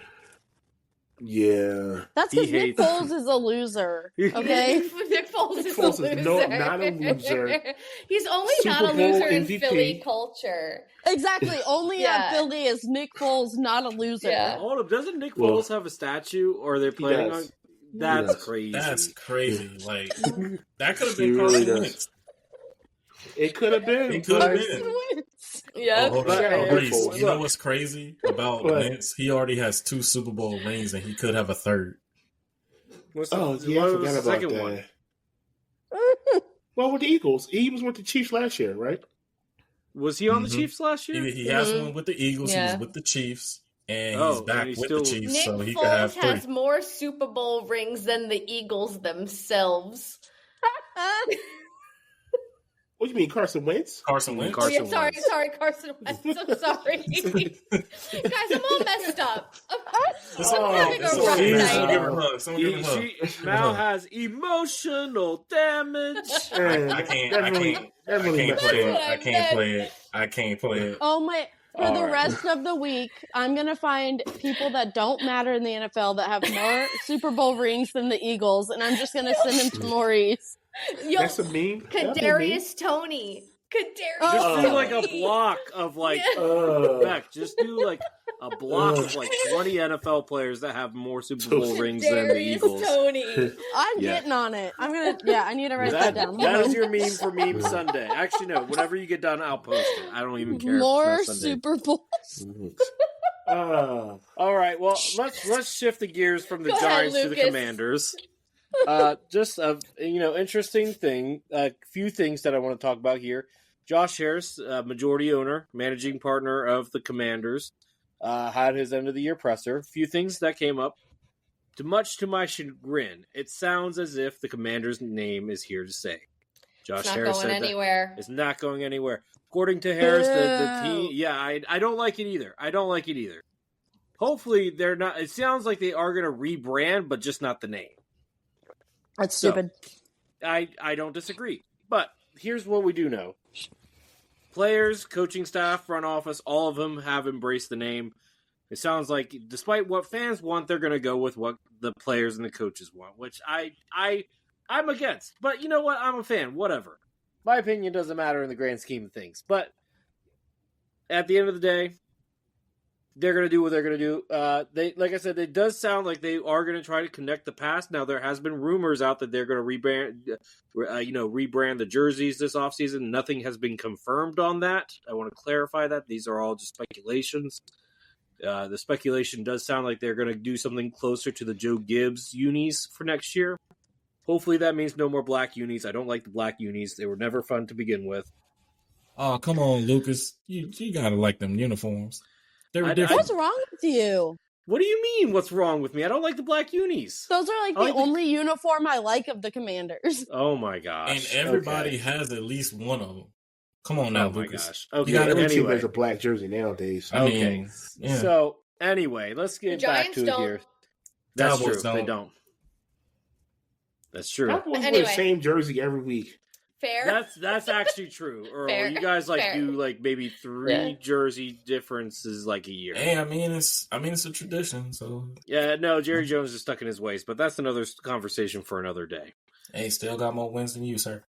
Yeah, that's because Nick Foles is a loser. Okay, Nick Foles is a loser. Not a loser. He's only not a loser in Philly culture. Exactly. Only at Philly is Nick Foles not a loser. Hold up, doesn't Nick Foles have a statue, or they're planning on? That's crazy. That's crazy. Like, that could have been Carson Wentz. It could have been. It could have been. Yeah. Oh, Reese, you know what's crazy about Wentz? He already has 2 Super Bowl rings, and he could have a third. I forgot about that. Well, with the Eagles, he was with the Chiefs last year, right? Was he on the Chiefs last year? He has one with the Eagles. Yeah. He was with the Chiefs, and he's back with the Chiefs, Nick so he Foles could have 3. has more Super Bowl rings than the Eagles themselves. What do you mean, Carson Wentz? Carson Wentz. Sorry, Carson Wentz. I'm sorry. Guys, I'm all messed up. Mal has emotional damage. I can't play it. Oh my. For the rest of the week, I'm going to find people that don't matter in the NFL that have more Super Bowl rings than the Eagles, and I'm just going to send them to Maurice. That's a meme. Kadarius Toney. Just do like a block of like Beck. Just do like a block of like 20 NFL players that have more Super Bowl rings than the Eagles. Tony. I'm getting on it. I need to write that down. That is your meme for Meme Sunday. Actually, no. Whenever you get done, I'll post it. I don't even care. More Super Bowls. All right. Well, let's shift the gears from the Giants to the Commanders. Just a interesting thing. A few things that I want to talk about here. Josh Harris, majority owner, managing partner of the Commanders, had his end of the year presser. A few things that came up. Much to my chagrin, it sounds as if the Commanders' name is here to stay. Josh Harris said that it's not going anywhere. According to Harris, the team. Yeah, I don't like it either. Hopefully, they're not. It sounds like they are going to rebrand, but just not the name. That's stupid. I don't disagree. But here's what we do know. Players, coaching staff, front office, all of them have embraced the name. It sounds like despite what fans want, they're going to go with what the players and the coaches want, which I'm against. But you know what? I'm a fan. Whatever. My opinion doesn't matter in the grand scheme of things. But at the end of the day, they're going to do what they're going to do. Like I said, it does sound like they are going to try to connect the past. Now, there has been rumors out that they're going to rebrand the jerseys this offseason. Nothing has been confirmed on that. I want to clarify that. These are all just speculations. The speculation does sound like they're going to do something closer to the Joe Gibbs unis for next year. Hopefully that means no more black unis. I don't like the black unis. They were never fun to begin with. Oh, come on, Lucas. You got to like them uniforms. They're different. What's wrong with you? What do you mean, what's wrong with me? I don't like the black unis. Those are like the only uniform I like of the Commanders. Oh, my gosh. And everybody has at least one of them. Come on now, Lucas. Gosh. Okay, every team has a black jersey nowadays. Okay. So, anyway, let's get back to it here. That's true. They don't. That's true. Cowboys wear the same jersey every week. Fair. That's actually true. Earl, you guys do maybe 3 jersey differences a year. Hey, I mean it's a tradition. So yeah, no, Jerry Jones is stuck in his ways, but that's another conversation for another day. Hey, still got more wins than you, sir.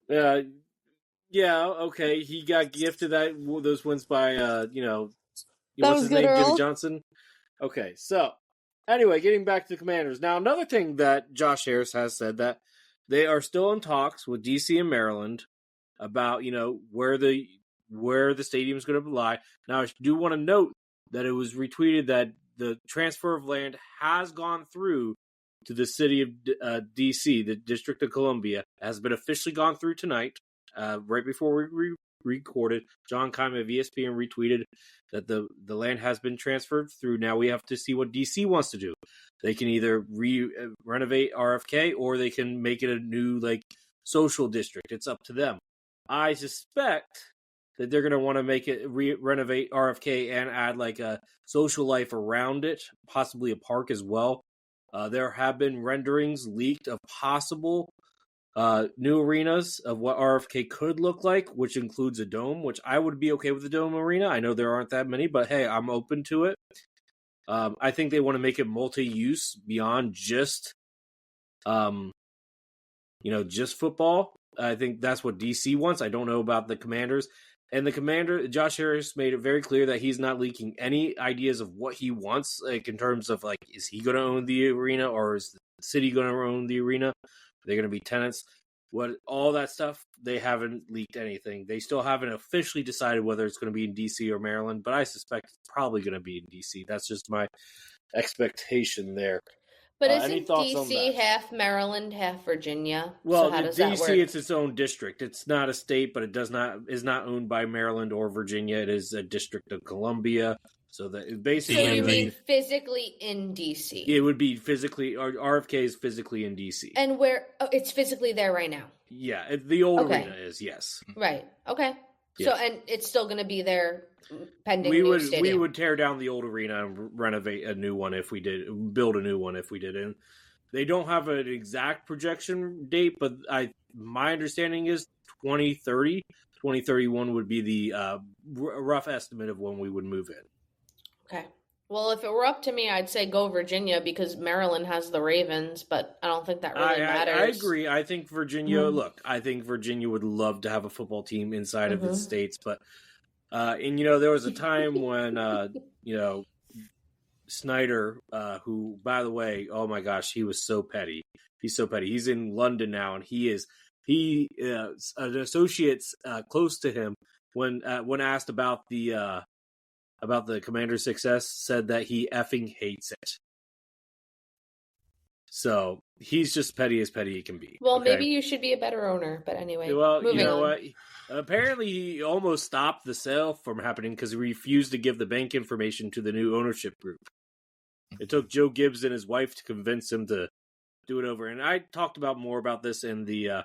Yeah, okay. He got gifted those wins by what's his name, Jimmy Johnson. Okay, so anyway, getting back to the Commanders. Now, another thing that Josh Harris has said that they are still in talks with DC and Maryland about, where the stadium is going to lie. Now, I do want to note that it was retweeted that the transfer of land has gone through to the city of DC, the District of Columbia, has been officially gone through tonight. Right before we recorded, John Keim of ESPN retweeted that the land has been transferred through. Now we have to see what DC wants to do. They can either renovate RFK or they can make it a new social district. It's up to them. I suspect that they're going to want to make it renovate RFK and add a social life around it, possibly a park as well. There have been renderings leaked of possible new arenas of what RFK could look like, which includes a dome, which I would be okay with the dome arena. I know there aren't that many, but hey, I'm open to it. I think they want to make it multi-use beyond just, just football. I think that's what DC wants. I don't know about the Commanders. And the Commander, Josh Harris, made it very clear that he's not leaking any ideas of what he wants, in terms of is he going to own the arena or is city going to own the arena? They're going to be tenants. All that stuff, they haven't leaked anything. They still haven't officially decided whether it's going to be in DC or Maryland, but I suspect it's probably going to be in DC. That's just my expectation there. But isn't DC half Maryland, half Virginia? Well, so DC, it's its own district. It's not a state, but it is not owned by Maryland or Virginia. It is a district of Columbia. So that basically, so you mean physically in DC? It would be physically, or RFK is physically in DC. And where it's physically there right now? Yeah, the old arena is, yes. Right. Okay. Yeah. So, and it's still going to be there pending new stadium. We would tear down the old arena and renovate a new one if we did, build a new one if we did. And they don't have an exact projection date, but my understanding is 2030, 2031 would be the rough estimate of when we would move in. Okay. Well, if it were up to me, I'd say go Virginia because Maryland has the Ravens, but I don't think that really matters. I agree. I think Virginia, I think Virginia would love to have a football team inside of its states, but, and there was a time when, Snyder, who, by the way, oh my gosh, he was so petty. He's so petty. He's in London now, and an associate close to him when asked about the Commander's success, said that he effing hates it. So he's just petty as petty can be. Well, maybe you should be a better owner. But anyway, well, you know what? Apparently, he almost stopped the sale from happening because he refused to give the bank information to the new ownership group. It took Joe Gibbs and his wife to convince him to do it over. And I talked more about this in the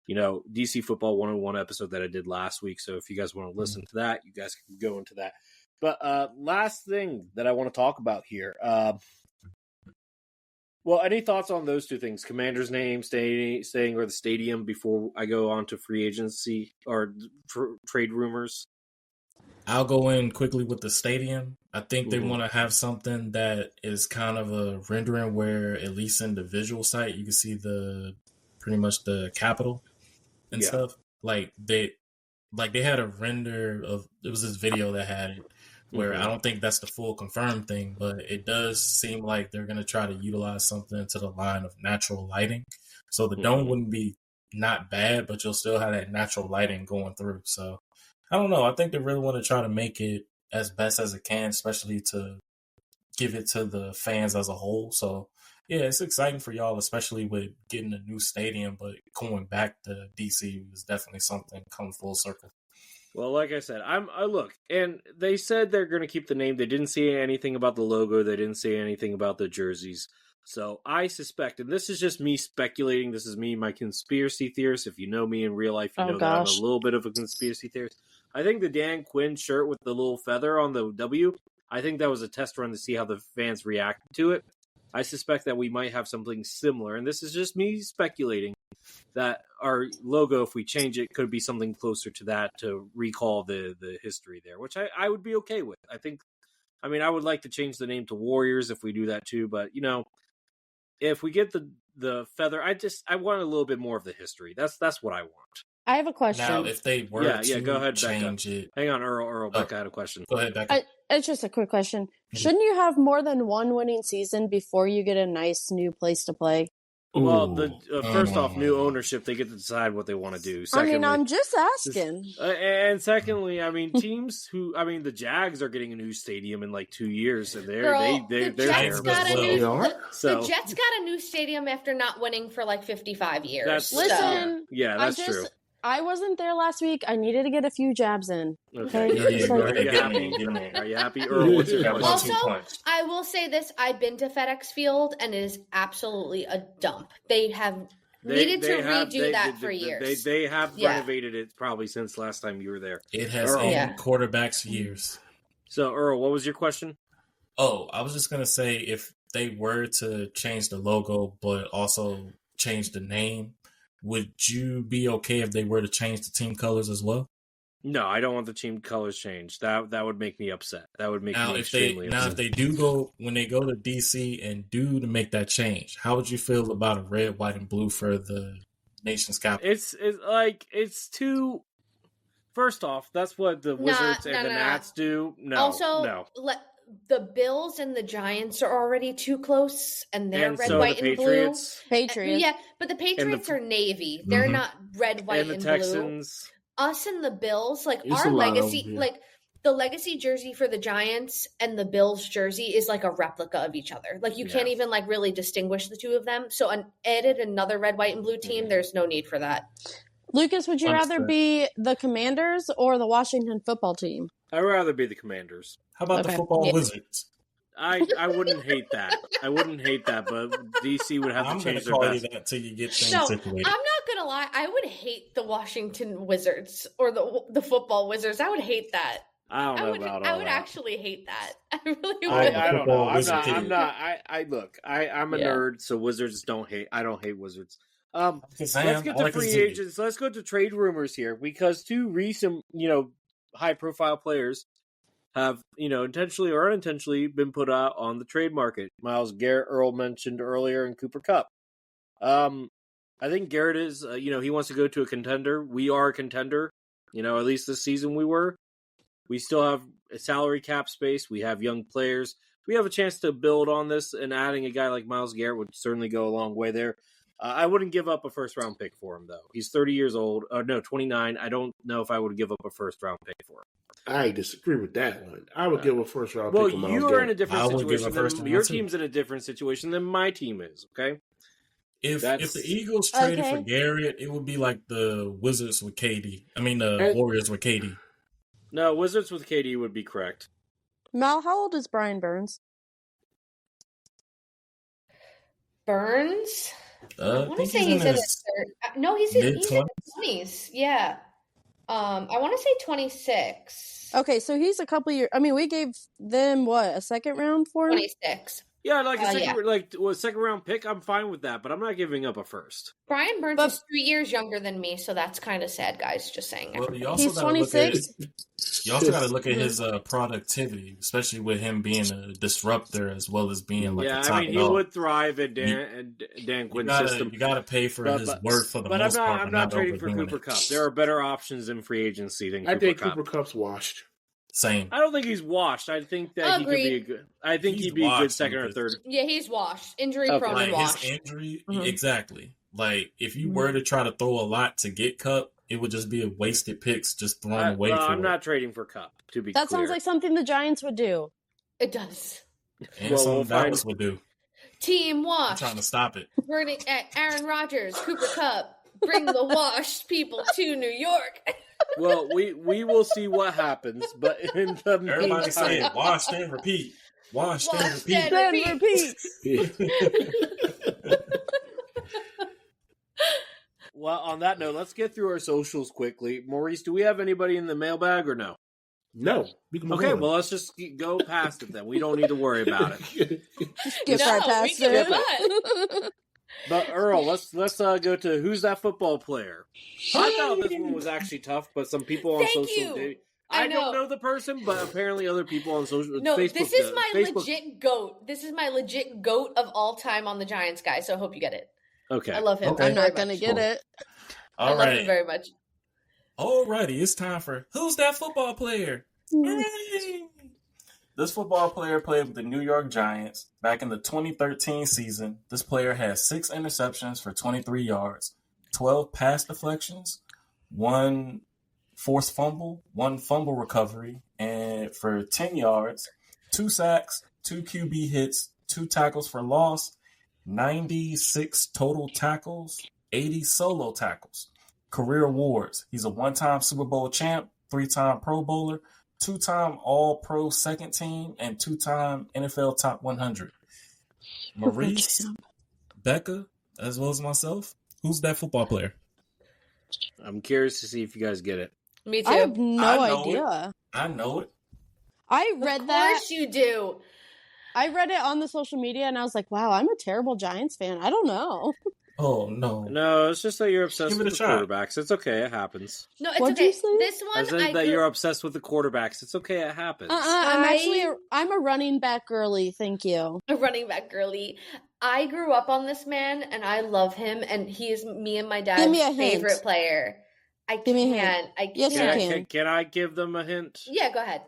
DC Football 101 episode that I did last week. So if you guys want to listen to that, you guys can go into that. But last thing that I want to talk about here. Well, any thoughts on those two things? Commander's name, staying, or the stadium before I go on to free agency or trade rumors? I'll go in quickly with the stadium. I think they want to have something that is kind of a rendering where, at least in the visual site, you can see pretty much the Capitol and stuff. Like they had a render of, it was this video that had it, where I don't think that's the full confirmed thing, but it does seem like they're going to try to utilize something to the line of natural lighting. So the dome wouldn't be not bad, but you'll still have that natural lighting going through. So I don't know. I think they really want to try to make it as best as it can, especially to give it to the fans as a whole. So yeah, it's exciting for y'all, especially with getting a new stadium, but going back to DC is definitely something come full circle. Well, like I said, I look, and they said they're going to keep the name. They didn't say anything about the logo. They didn't say anything about the jerseys. So I suspect, and this is just me speculating. This is me, my conspiracy theorist. If you know me in real life, you know that I'm a little bit of a conspiracy theorist. I think the Dan Quinn shirt with the little feather on the W, I think that was a test run to see how the fans reacted to it. I suspect that we might have something similar, and this is just me speculating, that our logo, if we change it, could be something closer to that to recall the history there, which I would be okay with. I would like to change the name to Warriors if we do that too, but, if we get the feather, I want a little bit more of the history. That's what I want. I have a question. Now, if they were to go ahead, change Becca. it... Hang on, Earl, Becca had a question. Go ahead, Becca. It's just a quick question. Shouldn't you have more than one winning season before you get a nice new place to play? Well, first off, new ownership, they get to decide what they want to do. Secondly, I'm just asking. And secondly, teams the Jags are getting a new stadium in like 2 years, and they're the Jets got a new stadium after not winning for like 55 years. That's true. I wasn't there last week. I needed to get a few jabs in. Okay. Are you happy? Earl, what's your question? Also, I will say this. I've been to FedEx Field, and it is absolutely a dump. They have needed to redo that for years. They have renovated it probably since last time you were there. It has been quarterbacks years. So, Earl, what was your question? Oh, I was just going to say, if they were to change the logo, but also change the name, would you be okay if they were to change the team colors as well? No, I don't want the team colors changed. That would make me upset. That would make me extremely upset. Now, if they do when they go to DC and do to make that change, how would you feel about a red, white, and blue for the nation's capital? It's too. First off, that's what the Wizards and the Nats do. No. the Bills and the Giants are already too close, and they're red, so white, the and Patriots. blue. Patriots. Yeah, but the Patriots are navy. They're not red, white, and the and Texans. blue. Us and the Bills, like There's our a lot of legacy, them, yeah. like the legacy jersey for the Giants and the Bills jersey is like a replica of each other. Like you can't even like really distinguish the two of them. So added another red, white, and blue team. There's no need for that. Lucas, would you rather be the Commanders or the Washington football team? I'd rather be the Commanders. How about the football Wizards? I wouldn't hate that. I wouldn't hate that, but DC would have to change their call best. you that till you get things No, situated. I'm not gonna lie. I would hate the Washington Wizards or the football Wizards. I would hate that. I don't know about all that. I would actually hate that. I really would. I don't know. I'm not. I'm a Yeah. nerd, so Wizards don't hate. I don't hate Wizards. Let's Sam, get I to like free his dude. agents. Let's go to trade rumors here because two recent, high-profile players have, intentionally or unintentionally been put out on the trade market. Myles Garrett, Earl mentioned earlier, and Cooper Kupp. I think Garrett is, he wants to go to a contender. We are a contender. At least this season we were. We still have a salary cap space. We have young players. We have a chance to build on this, and adding a guy like Myles Garrett would certainly go a long way there. I wouldn't give up a first-round pick for him, though. He's 30 years old. 29. I don't know if I would give up a first-round pick for him. I disagree with that one. I would give a first-round pick. Well, you are in a different situation. Your too. team's in a different situation than my team is, okay? If the Eagles traded for Garrett, it would be like the Wizards with KD. I mean, the Warriors with KD. No, Wizards with KD would be correct. Mal, how old is Brian Burns? Burns? I want to think say he's in his third. No, he's in his 20s. Yeah. I want to say 26. Okay, so he's a couple years. I mean, we gave them a second round for him? 26. Yeah, like a second round pick. I'm fine with that, but I'm not giving up a first. Brian Burns is 3 years younger than me, so that's kind of sad, guys. Just saying. Well, he's 26. You also got to look at his productivity, especially with him being a disruptor as well as being like a top dog. He would thrive in Dan Quinn's system. You got to pay for his worth for the most part. But I'm not trading for Cooper Kupp. There are better options in free agency than Cooper Kupp. I think Cooper Kupp's washed. Same. I don't think he's washed. I think that he could be a good. I think he'd be a good second or third. Yeah, he's washed. Injury prone and washed. His injury, exactly. Like if you were to try to throw a lot to get Kupp, it would just be a wasted picks just thrown away. I'm not trading for Kupp. To be that clear. Sounds like something the Giants would do. It does. And something Dallas would do. Team wash. I'm trying to stop it. Burning at Aaron Rodgers, Cooper Kupp. Bring the washed people to New York. Well, we will see what happens, but in the everybody say it. Wash and repeat. Wash and repeat. Then repeat. Well, on that note, let's get through our socials quickly. Maurice, do we have anybody in the mailbag or no? No. Okay, well, let's just go past it then. We don't need to worry about it. Skip right past it. But Earl, let's go to who's that football player? I thought this one was actually tough, but some people on social media. I don't know the person, but apparently other people on social. No, Facebook, this is my legit goat. This is my legit goat of all time on the Giants, guys. So I hope you get it. Okay, I love him. I'm not gonna get it. I love him very much. Alrighty, it's time for who's that football player? Yay! This football player played with the New York Giants back in the 2013 season. This player has 6 interceptions for 23 yards, 12 pass deflections, 1 forced fumble, 1 fumble recovery, and for 10 yards, 2 sacks, 2 QB hits, 2 tackles for loss, 96 total tackles, 80 solo tackles. Career awards. He's a 1-time Super Bowl champ, 3-time Pro Bowler, 2-time All-Pro second team, and 2-time NFL Top 100. Maurice, Becca, as well as myself, who's that football player? I'm curious to see if you guys get it. Me too. I have no idea. I know it. I read that. Of course you do. I read it on the social media and I was like, wow, I'm a terrible Giants fan. I don't know. Oh, no. No, it's just that you're obsessed with the quarterbacks. It's okay. It happens. No, it's What'd okay. you say? This one, I said that you're obsessed with the quarterbacks. It's okay. It happens. I'm a running back girly. Thank you. A running back girly. I grew up on this man and I love him. And he is me and my dad's favorite player. Give me a hint. Yes, you can. Can I give them a hint? Yeah, go ahead.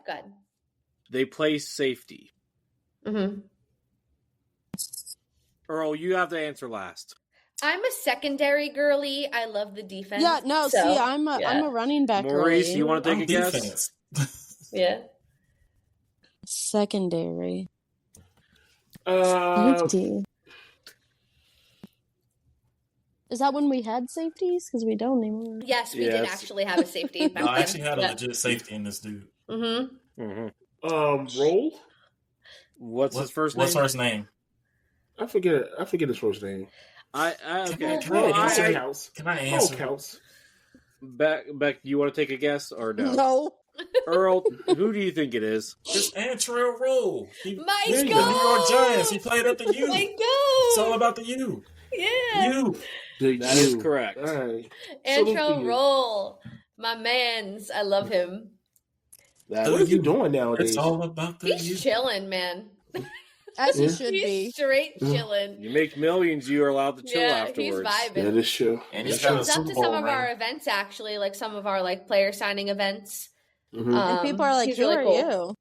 They play safety. Mm-hmm. Earl, you have to answer last. I'm a secondary girly. I love the defense. Yeah, no, so, see, I'm a running back Maurice, girly. you want to take a guess? Yeah. Secondary. Safety. Is that when we had safeties? Because we don't anymore. Yes, we did actually have a safety. No, I actually had a legit safety in this dude. Roll. What's his first name? What's first name? I forget his first name. Okay. Can I answer? Counts. Beck, do you want to take a guess or no? No. Earl, who do you think it is? It's Antrell Roll. My the New York Giants. He played at the U. My God. It's all about the U. Yeah. U. That is correct. All right. Antrell Roll. My mans. I love him. What are you doing nowadays? It's all about the U. He's chilling, man. As he should be. He's straight chilling. You make millions, you are allowed to chill afterwards. He's vibing. That is true. And he comes up to some of our events, actually, like some of our player signing events. And people are like, who are you?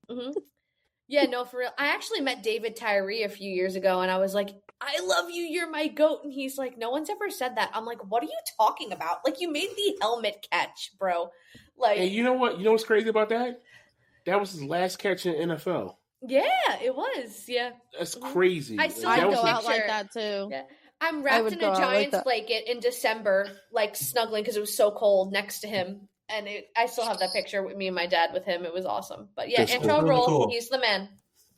Yeah, no, for real. I actually met David Tyree a few years ago, and I was like, I love you, you're my GOAT. And he's like, no one's ever said that. I'm like, what are you talking about? Like, you made the helmet catch, bro. Like, and you know what? You know what's crazy about that? That was his last catch in NFL. Yeah, it was. Yeah. That's crazy. I still I'd have a go picture. out like that, too. Yeah. I'm wrapped in a Giants blanket in December, snuggling because it was so cold next to him. And I still have that picture with me and my dad with him. It was awesome. But yeah, Antrell Roll, he's the man.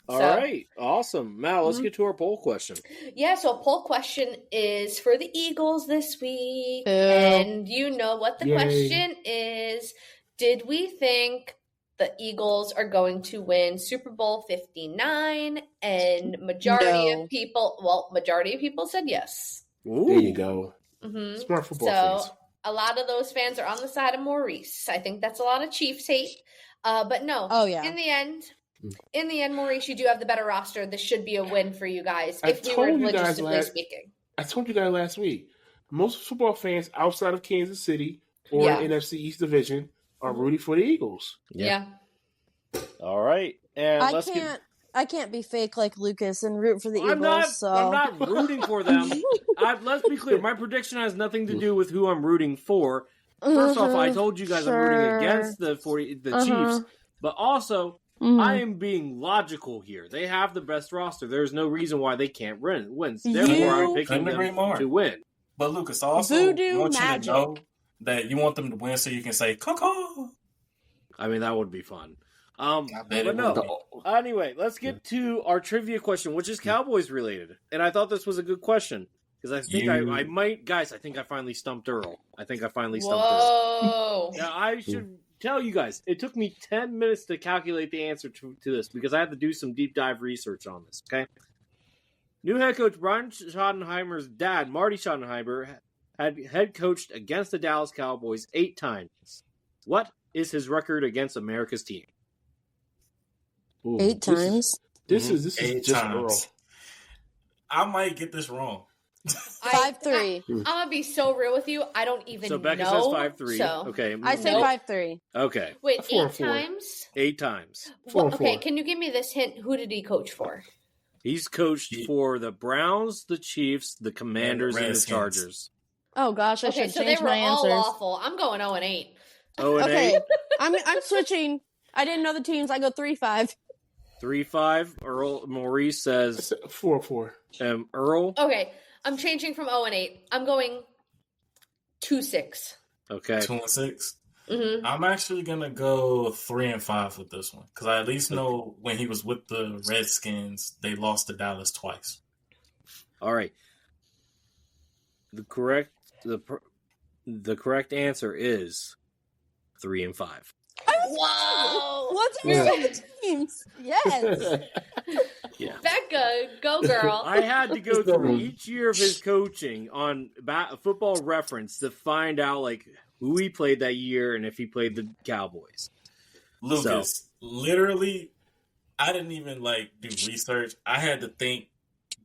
All right. Awesome. Mal, let's get to our poll question. Yeah, so a poll question is for the Eagles this week. Ew. And you know what the question is. Did we think the Eagles are going to win Super Bowl 59? And majority of people said yes. Ooh. There you go. Smart football fans. A lot of those fans are on the side of Maurice. I think that's a lot of Chiefs hate. But no. Oh, yeah. In the end, Maurice, you do have the better roster. This should be a win for you guys. If we were logistically speaking. I told you guys last week. Most football fans outside of Kansas City or NFC East Division are rooting for the Eagles. Yeah. All right. And I can't be fake like Lucas and root for the Eagles. I'm not rooting for them. Let's be clear. My prediction has nothing to do with who I'm rooting for. First off, I told you guys I'm rooting against the Chiefs, but also I am being logical here. They have the best roster. There's no reason why they can't win. Therefore, I'm picking them to win. But Lucas, also want you to know that you want them to win so you can say "caw." I mean, that would be fun. But no. Anyway, let's get to our trivia question, which is Cowboys related. And I thought this was a good question because I think I might, guys. I think I finally stumped Earl. Whoa. Now I should tell you guys, it took me 10 minutes to calculate the answer to this because I had to do some deep dive research on this. Okay. New head coach Brian Schottenheimer's dad, Marty Schottenheimer, had head coached against the Dallas Cowboys 8 times. What is his record against America's team? Ooh, 8 times. This is just Earl. I might get this wrong. 5-3. I'm gonna be so real with you. I don't even know. So Becca says 5-3. So. Okay. I say 5-3. Okay. Wait, 8 times? 8 times. Okay, can you give me this hint? Who did he coach for? He's coached for the Browns, the Chiefs, the Commanders, and the Chargers. Oh gosh, I should change my answers. They were all awful. I'm going 0-8. 0-8. Okay, I'm switching. I didn't know the teams. I go 3-5. 3-5. Earl Maurice says 4-4. Earl. Okay, I'm changing from 0-8. I'm going 2-6. Okay. 2-6. I'm actually gonna go 3-5 with this one because I at least know when he was with the Redskins, they lost to Dallas twice. All right. The correct answer is 3-5. Whoa! What's the teams? Yes. Yeah. Becca, go girl. I had to go through each year of his coaching on Football Reference to find out who he played that year and if he played the Cowboys. Lucas, literally, I didn't even do research. I had to think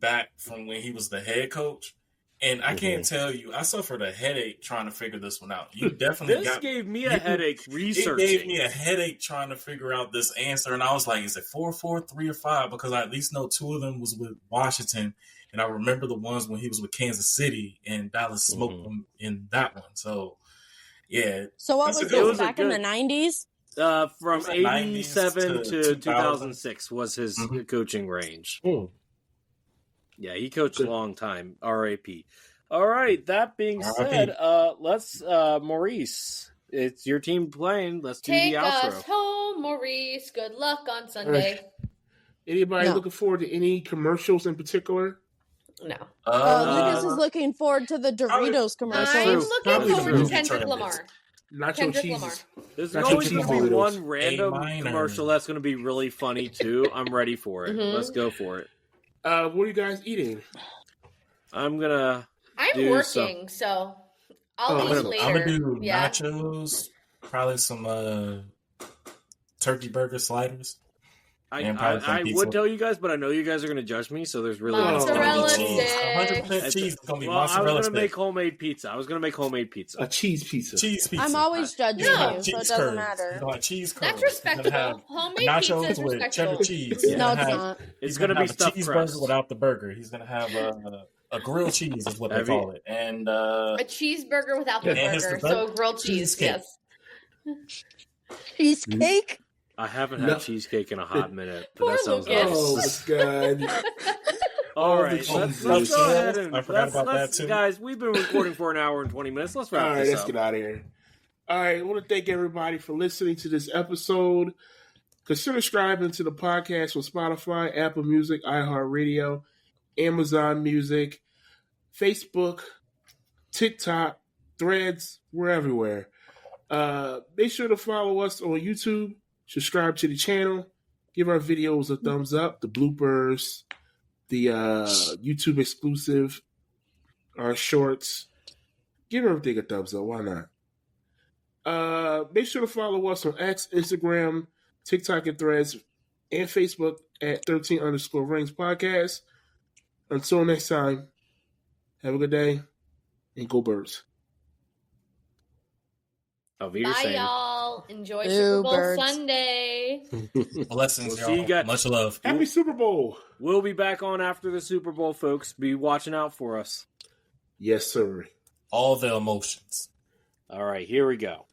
back from when he was the head coach, And I can't tell you, I suffered a headache trying to figure this one out. You definitely gave me a headache researching. It gave me a headache trying to figure out this answer. And I was like, is it 4-4, 3 or 5? Because I at least know 2 of them was with Washington. And I remember the ones when he was with Kansas City and Dallas smoked them in that one. So, yeah. So what was this back in the 90s? From 87 to 2006 was his coaching range. Yeah, he coached a long time. R.A.P. All right, that being said, let's, Maurice, it's your team playing. Let's do the outro. Take us home, Maurice. Good luck on Sunday. Anybody looking forward to any commercials in particular? No. Lucas is looking forward to the Doritos commercial. I'm looking forward to Kendrick Lamar. Nacho cheese. There's always going to be one random commercial that's going to be really funny, too. I'm ready for it. Let's go for it. What are you guys eating? I'm working, so I'll eat later. I'm going to do nachos, probably some turkey burger sliders. I would tell you guys, but I know you guys are going to judge me, so there's really mozzarella stick. 100% cheese. It's going to be mozzarella. I was going to make homemade pizza. A cheese pizza. Cheese pizza. I'm always judging you, so it doesn't matter. Cheese curds. That's respectable. Homemade pizza is respectable. With cheddar cheese. No, it's not. It's going to be stuffed cheeseburger without the burger. He's going to have a grilled cheese is what they call it. And a cheeseburger without the burger. So grilled cheese, yes. Cheesecake? I haven't had cheesecake in a hot minute, but that sounds awesome. Oh, God. All right, let's go ahead and I forgot about that too. Guys, we've been recording for an hour and 20 minutes. Let's wrap this up. Let's get out of here. All right, I want to thank everybody for listening to this episode. Consider subscribing to the podcast on Spotify, Apple Music, iHeartRadio, Amazon Music, Facebook, TikTok, Threads. We're everywhere. Make sure to follow us on YouTube. Subscribe to the channel. Give our videos a thumbs up. The bloopers, the YouTube exclusive, our shorts. Give everything a thumbs up. Why not? Make sure to follow us on X, Instagram, TikTok, and Threads, and Facebook at 13_Rings Podcast. Until next time, have a good day and go Birds. Bye, y'all. Enjoy Super Bowl Sunday. Blessings, y'all. Much love. Happy Super Bowl. We'll be back on after the Super Bowl, folks. Be watching out for us. Yes, sir. All the emotions. All right, here we go.